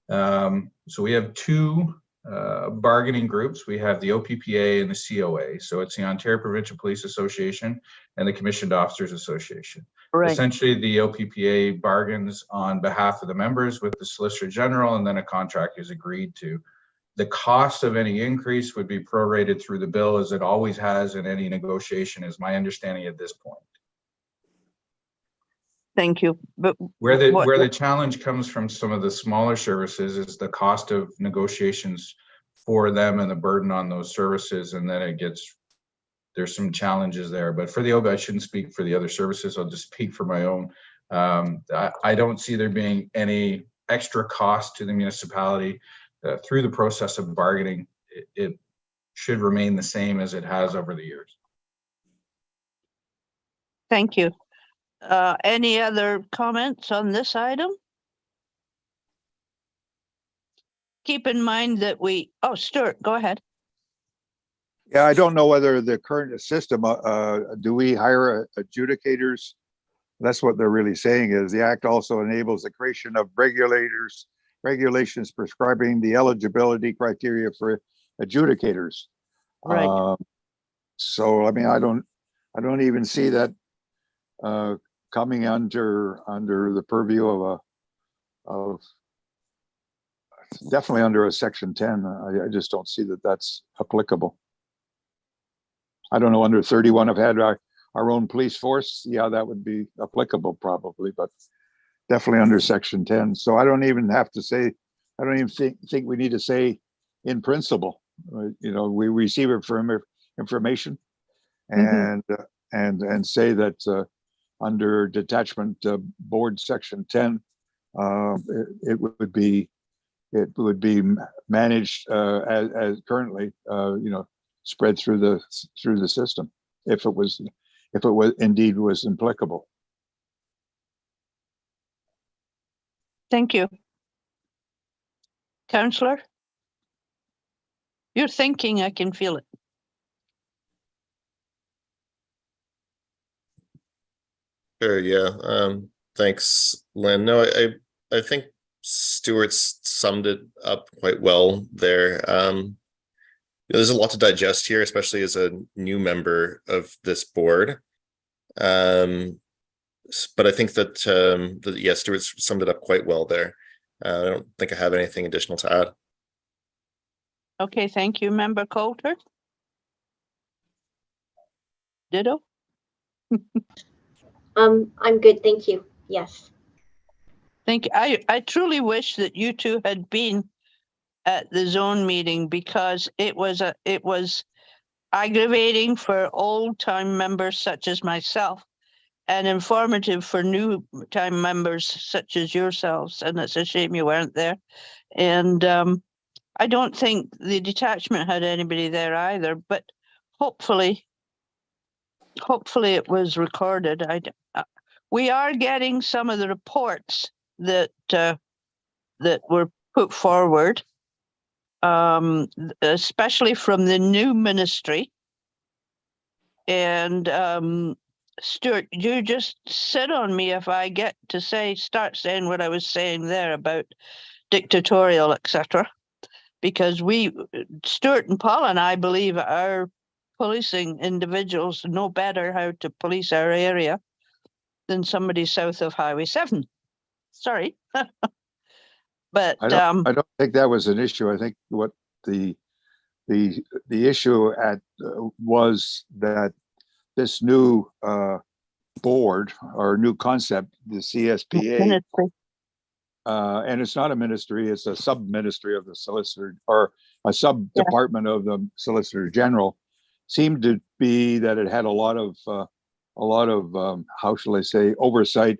So we have two bargaining groups. We have the OPPA and the COA. So it's the Ontario Provincial Police Association and the Commissioned Officers Association. Right. Essentially, the OPPA bargains on behalf of the members with the Solicitor General, and then a contract is agreed to. The cost of any increase would be prorated through the bill, as it always has in any negotiation, is my understanding at this point. Thank you. But where the challenge comes from some of the smaller services is the cost of negotiations for them and the burden on those services, and then there's some challenges there. But for the OPAAC, I shouldn't speak for the other services. I'll just speak for my own. I don't see there being any extra cost to the municipality through the process of bargaining, it should remain the same as it has over the years. Thank you. Any other comments on this item? Keep in mind that oh, Stuart, go ahead. Yeah, I don't know whether the current system, do we hire adjudicators? That's what they're really saying is the act also enables the creation of regulations prescribing the eligibility criteria for adjudicators. Right. So, I mean, I don't even see that coming under the purview of definitely under a section 10. I just don't see that that's applicable. I don't know, under 31 have had our own police force. Yeah, that would be applicable probably, but definitely under section 10. So I don't even have to say, I don't even think we need to say in principle, you know, we receive information and say that under detachment board section 10, it would be managed as currently, you know, spread through the system if it was indeed applicable. Thank you. Councillor? You're thinking, I can feel it. Sure, yeah. Thanks, Lynn. No, I think Stuart's summed it up quite well there. There's a lot to digest here, especially as a new member of this board. But I think that, yes, Stuart's summed it up quite well there. I don't think I have anything additional to add. Okay, thank you. Member Coulter? Ditto? I'm good, thank you. Yes. Thank you. I truly wish that you two had been at the zone meeting because it was aggravating for old time members such as myself and informative for new time members such as yourselves. And it's a shame you weren't there. And I don't think the detachment had anybody there either, but hopefully it was recorded. We are getting some of the reports that were put forward, especially from the new ministry. And Stuart, you just sit on me if I get to start saying what I was saying there about dictatorial, etc. Because Stuart and Paul and I believe our policing individuals know better how to police our area than somebody south of Highway 7. Sorry. But I don't think that was an issue. I think what the issue was that this new board or new concept, the CSPA, and it's not a ministry, it's a sub-ministry of the solicitor or a sub-department of the Solicitor General, seemed to be that it had a lot of how shall I say, oversight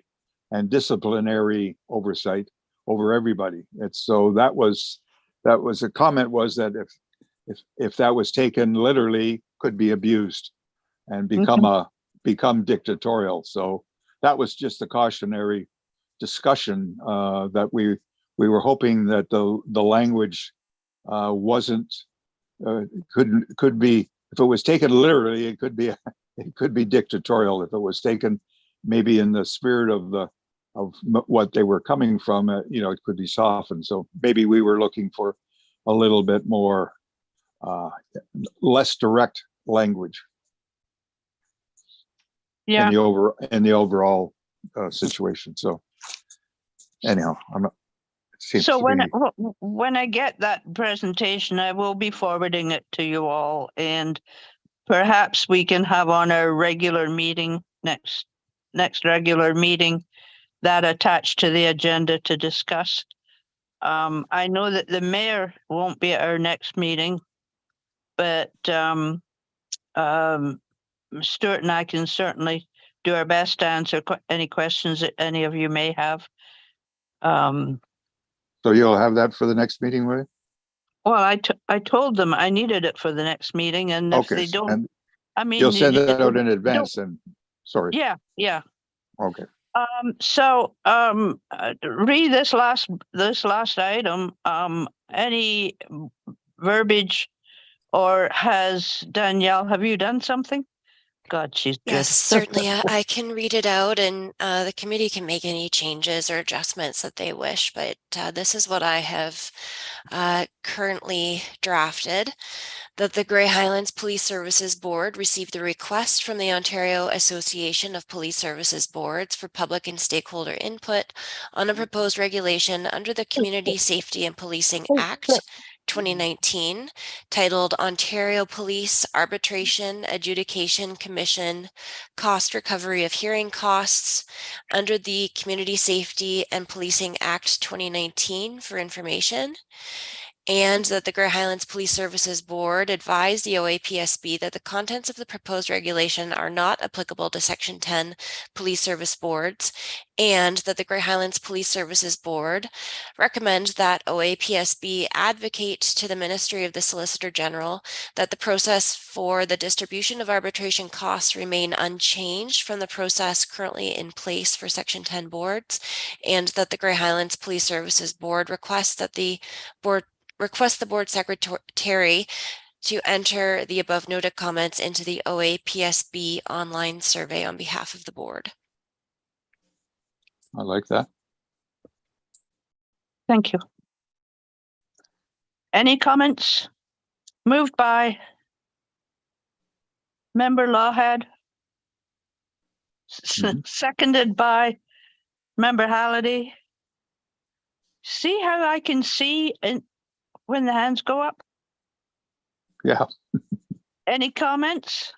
and disciplinary oversight over everybody. And so that was a comment, was that if that was taken literally, could be abused and become dictatorial. So that was just a cautionary discussion that we were hoping that the language wasn't could be, if it was taken literally, it could be dictatorial. If it was taken maybe in the spirit of what they were coming from, you know, it could be softened. So maybe we were looking for a little bit more less direct language. Yeah. In the overall situation. So anyhow, so when I get that presentation, I will be forwarding it to you all, and perhaps we can have on our regular meeting, next regular meeting, that attached to the agenda to discuss. I know that the mayor won't be at our next meeting, but Stuart and I can certainly do our best to answer any questions that any of you may have. So you'll have that for the next meeting, will you? Well, I told them I needed it for the next meeting, and if Okay, they don't, and I mean, you'll send they that out in don't- advance then? Sorry, Yeah, yeah. okay. Read this last item. Any verbiage, or has Danielle, have you done something? God, she's good. Yes, certainly. I can read it out, and the committee can make any changes or adjustments that they wish, but this is what I have currently drafted. That the Grey Highlands Police Services Board received a request from the Ontario Association of Police Services Boards for public and stakeholder input on a proposed regulation under the Community Safety and Policing Act 2019, titled Ontario Police Arbitration Adjudication Commission Cost Recovery of Hearing Costs under the Community Safety and Policing Act 2019 for information. And that the Grey Highlands Police Services Board advised the OAPSB that the contents of the proposed regulation are not applicable to Section 10 police service boards, and that the Grey Highlands Police Services Board recommends that OAPSB advocate to the Ministry of the Solicitor General that the process for the distribution of arbitration costs remain unchanged from the process currently in place for Section 10 boards, and that the Grey Highlands Police Services Board request the board secretary to enter the above noted comments into the OAPSB online survey on behalf of the board. I like that. Thank you. Any comments? Moved by Member Lawhead. Seconded by Member Halliday. See how I can see when the hands go up? Yeah. Any comments?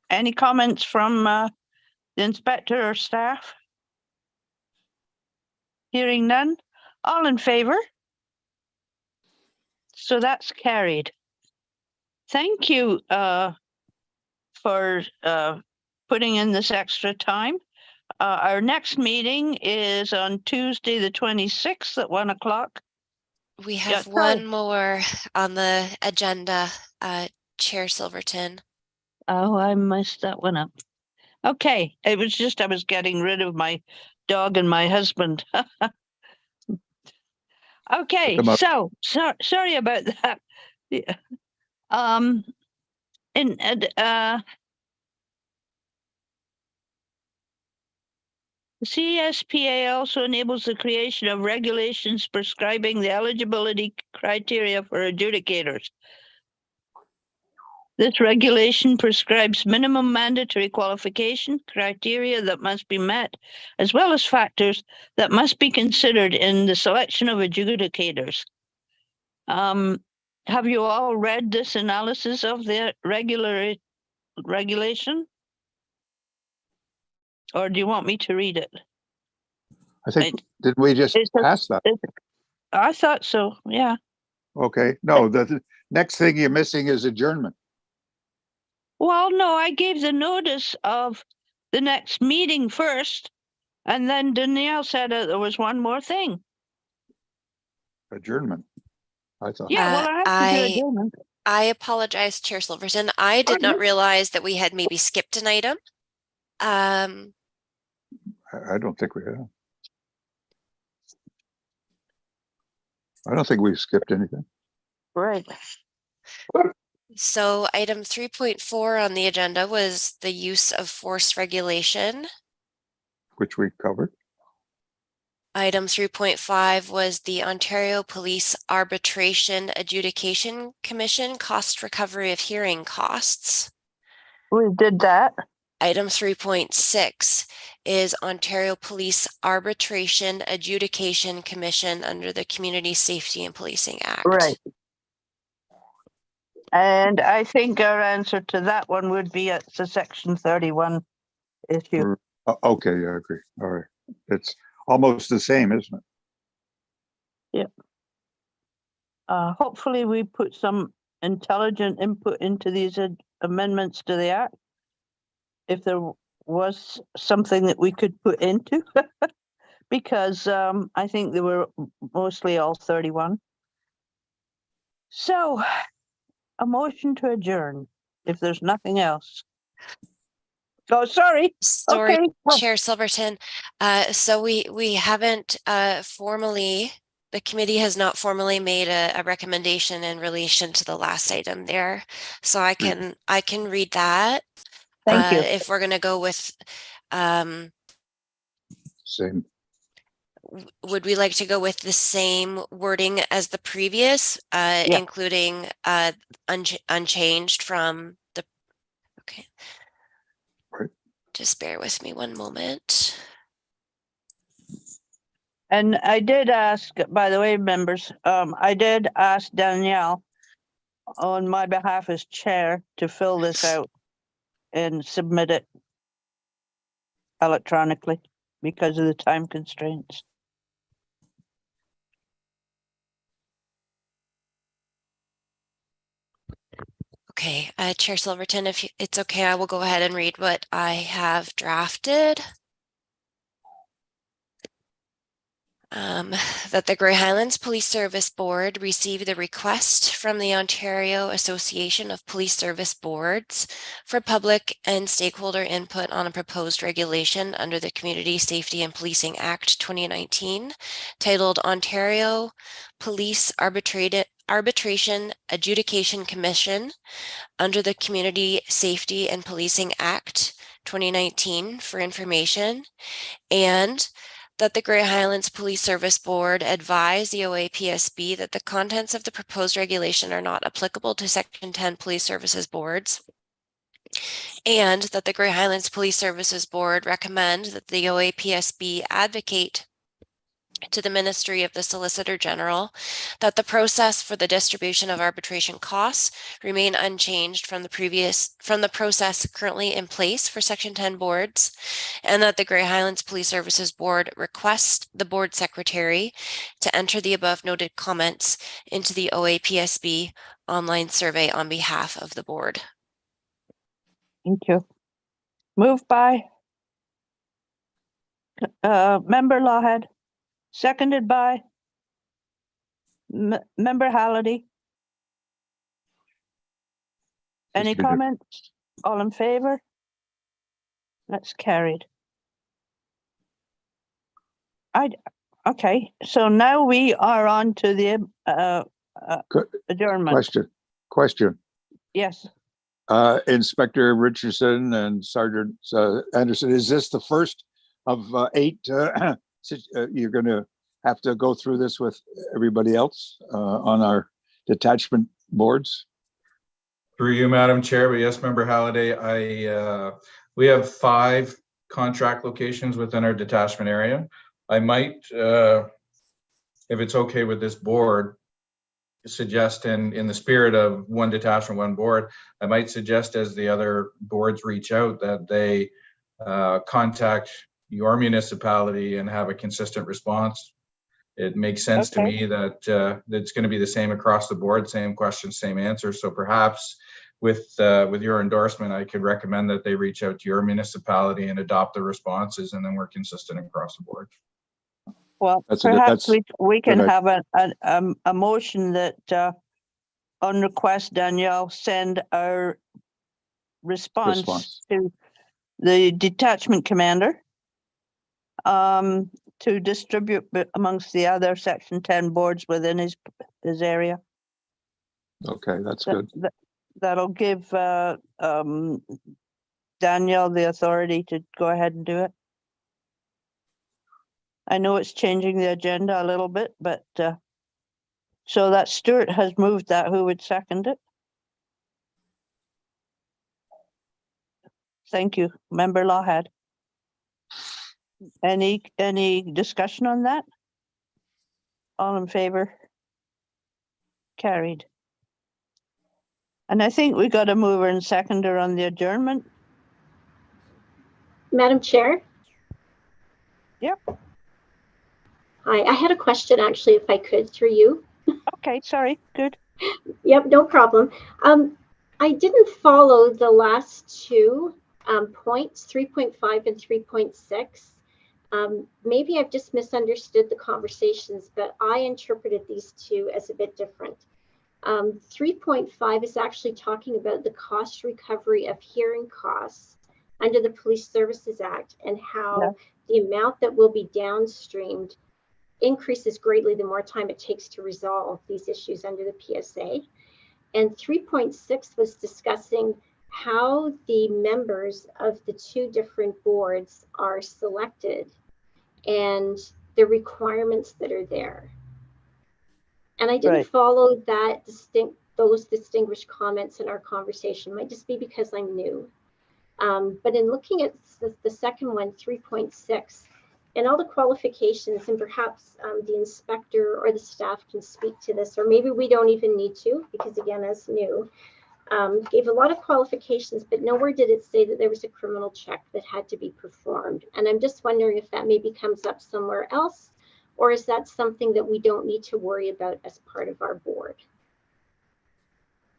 Any comments from the inspector or staff? Hearing none. All in favor? So that's carried. Thank you for putting in this extra time. Our next meeting is on Tuesday, the 26th at 1 o'clock. We have one more on the agenda, Chair Silverton. Oh, I messed that one up. Okay, it was just I was getting rid of my dog and my husband. Okay, so sorry about that. Yeah. The CSPA also enables the creation of regulations prescribing the eligibility criteria for adjudicators. This regulation prescribes minimum mandatory qualification criteria that must be met, as well as factors that must be considered in the selection of adjudicators. Have you all read this analysis of the regulation? Or do you want me to read it? I think, did we just pass that? I thought so, yeah. Okay, no, the next thing you're missing is adjournment. Well, no, I gave the notice of the next meeting first, and then Danielle said there was one more thing. Adjournment, I thought. Yeah, well, I have to do adjournment. I apologize, Chair Silverton. I did not realize that we had maybe skipped an item. I don't think we have. I don't think we've skipped anything. Right. So item 3.4 on the agenda was the use of force regulation. Which we covered. Item 3.5 was the Ontario Police Arbitration Adjudication Commission cost recovery of hearing costs. We did that. Item 3.6 is Ontario Police Arbitration Adjudication Commission under the Community Safety and Policing Act. Right. And I think our answer to that one would be at the Section 31 issue. Okay, I agree. All right. It's almost the same, isn't it? Yeah. Hopefully we put some intelligent input into these amendments to the Act. If there was something that we could put into, because I think they were mostly all 31. So, a motion to adjourn, if there's nothing else. Oh, sorry. Sorry, Okay. Chair Silverton. So we haven't formally, the committee has not formally made a recommendation in relation to the last item there. So I can read that. Thank you. If we're going to go with, Same. would we like to go with the same wording as the previous, including unchanged from the, okay. Right. Just bear with me one moment. And I did ask, by the way, members, I did ask Danielle on my behalf as chair to fill this out and submit it electronically because of the time constraints. Okay, Chair Silverton, if it's okay, I will go ahead and read what I have drafted. That the Grey Highlands Police Service Board received the request from the Ontario Association of Police Service Boards for public and stakeholder input on a proposed regulation under the Community Safety and Policing Act 2019, titled Ontario Police Arbitration Adjudication Commission under the Community Safety and Policing Act 2019 for information, and that the Grey Highlands Police Service Board advise the OAPSB that the contents of the proposed regulation are not applicable to Section 10 police services boards, and that the Grey Highlands Police Services Board recommend that the OAPSB advocate to the Ministry of the Solicitor General that the process for the distribution of arbitration costs remain unchanged from the process currently in place for Section 10 boards, and that the Grey Highlands Police Services Board request the board secretary to enter the above noted comments into the OAPSB online survey on behalf of the board. Thank you. Moved by Member Lawhead, seconded by Member Halliday. Any comments? All in favor? That's carried. Okay, so now we are on to the adjournment. Question. Yes. Inspector Richardson and Sergeant Anderson, is this the first of 8? You're going to have to go through this with everybody else on our detachment boards? Through you, Madam Chair, but yes, Member Halliday, we have 5 contract locations within our detachment area. I might, if it's okay with this board, suggest in the spirit of one detachment, one board, I might suggest as the other boards reach out that they contact your municipality and have a consistent response. It makes sense to me that it's going to be the same across the board, same questions, same answers. So perhaps with your endorsement, I could recommend that they reach out to your municipality and adopt the responses, and then we're consistent across the board. Well, perhaps we can have a motion that on request, Danielle send our response to the detachment commander to distribute amongst the other Section 10 boards within his area. Okay, that's good. That'll give Danielle the authority to go ahead and do it. I know it's changing the agenda a little bit, but so that Stuart has moved that. Who would second it? Thank you, Member Lawhead. Any discussion on that? All in favor? Carried. And I think we got a mover and seconder on the adjournment. Madam Chair? Yep. Hi, I had a question actually, if I could, through you. Okay, sorry, good. Yep, no problem. I didn't follow the last 2 points, 3.5 and 3.6. Maybe I've just misunderstood the conversations, but I interpreted these 2 as a bit different. 3.5 is actually talking about the cost recovery of hearing costs under the Police Services Act, and how the amount that will be downstreamed increases greatly the more time it takes to resolve these issues under the PSA. And 3.6 was discussing how the members of the two different boards are selected and the requirements that are there. And I didn't follow those distinguished comments in our conversation. It might just be because I'm new. But in looking at the second one, 3.6, and all the qualifications, and perhaps the inspector or the staff can speak to this, or maybe we don't even need to, because again, as new, gave a lot of qualifications, but nowhere did it say that there was a criminal check that had to be performed. And I'm just wondering if that maybe comes up somewhere else, or is that something that we don't need to worry about as part of our board?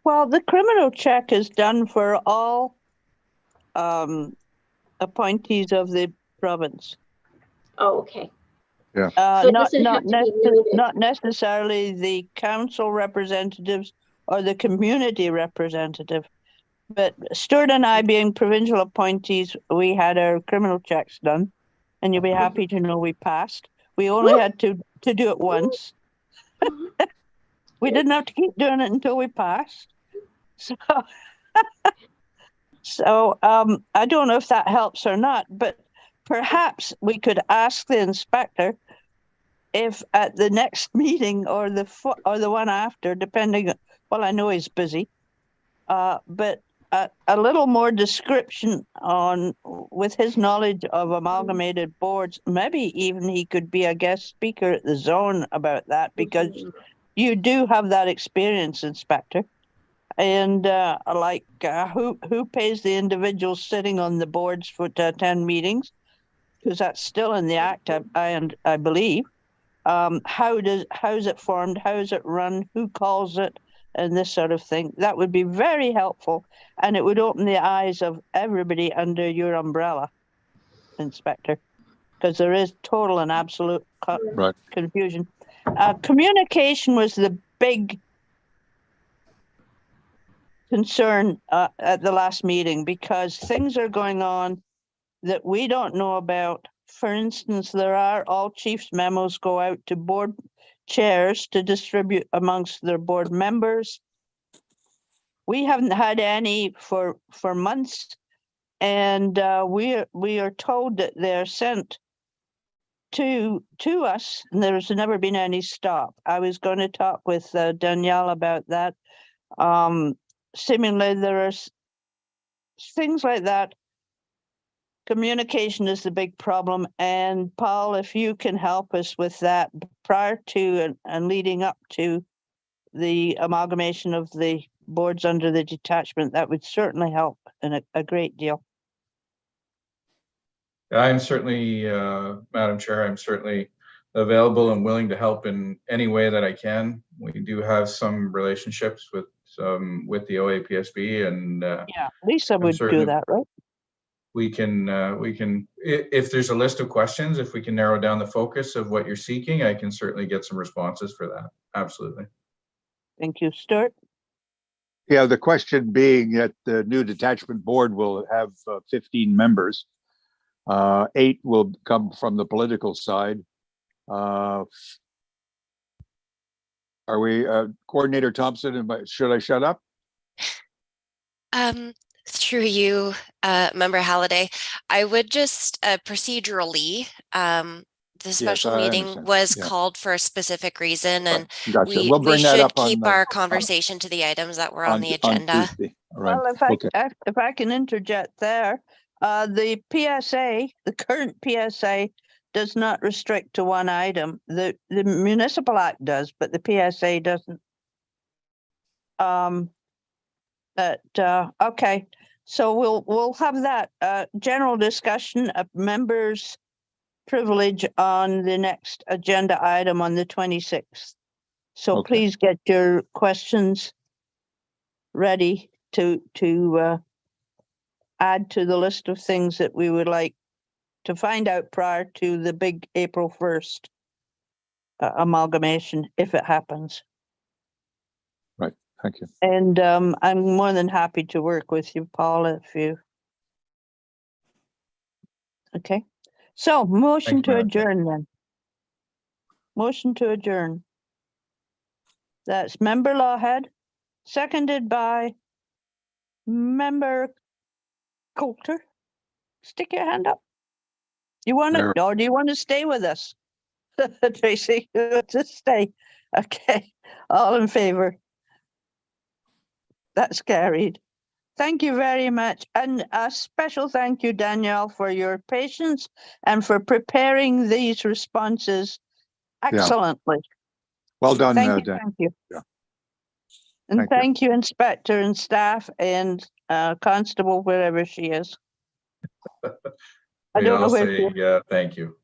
Well, the criminal check is done for all appointees of the province. Oh, okay. Yeah. So it doesn't have to be noted. Not necessarily the council representatives or the community representative, but Stuart and I, being provincial appointees, we had our criminal checks done, and you'll be happy to know we passed. We only had to do it once. We didn't have to keep doing it until we passed. So I don't know if that helps or not, but perhaps we could ask the inspector if at the next meeting or the one after, depending, well, I know he's busy, but a little more description on, with his knowledge of amalgamated boards, maybe even he could be a guest speaker at the zone about that, because you do have that experience, Inspector. And who pays the individuals sitting on the boards to attend meetings? Because that's still in the Act, I believe. How's it formed? How is it run? Who calls it? And this sort of thing. That would be very helpful, and it would open the eyes of everybody under your umbrella, Inspector, because there is total and absolute confusion. Communication was the big concern at the last meeting, because things are going on that we don't know about. For instance, there are all chiefs memos go out to board chairs to distribute amongst their board members. We haven't had any for months, and we are told that they're sent to us, and there's never been any stop. I was going to talk with Danielle about that. Seemingly there are things like that. Communication is the big problem, and Paul, if you can help us with that prior to and leading up to the amalgamation of the boards under the detachment, that would certainly help in a great deal. I'm certainly, Madam Chair, I'm certainly available and willing to help in any way that I can. We do have some relationships with the OAPSB, and yeah, Lisa would do that, right? We can, if there's a list of questions, if we can narrow down the focus of what you're seeking, I can certainly get some responses for that. Absolutely. Thank you, Stuart. Yeah, the question being that the new detachment board will have 15 members. 8 will come from the political side. Are we, Coordinator Thompson, should I shut up? Through you, Member Halliday, I would just procedurally, the special meeting was called for a specific reason, and we should keep our conversation to the items that were on the agenda. Right. Well, if I can interject there, the PSA, the current PSA, does not restrict to one item. The Municipal Act does, but the PSA doesn't. Okay, so we'll have that general discussion of members' privilege on the next agenda item on the 26th. So please get your questions ready to add to the list of things that we would like to find out prior to the big April 1st amalgamation, if it happens. Right. Thank you. And I'm more than happy to work with you, Paul, if you. Okay. So motion Thank you, to Madam Chair. adjourn then. Motion to adjourn. That's member Lawhead, seconded by member Coulter. Stick your hand up. You want There. it, or do you want to stay with us? Tracy, just stay. Okay, all in favor? That's carried. Thank you very much. And a special thank you, Danielle, for your patience and for preparing these responses excellently. Well done, Thank you, Dan. thank you. Yeah. And Thank you. thank you, Inspector and staff and Constable, wherever she is. I May don't know I'll where say she is. thank you.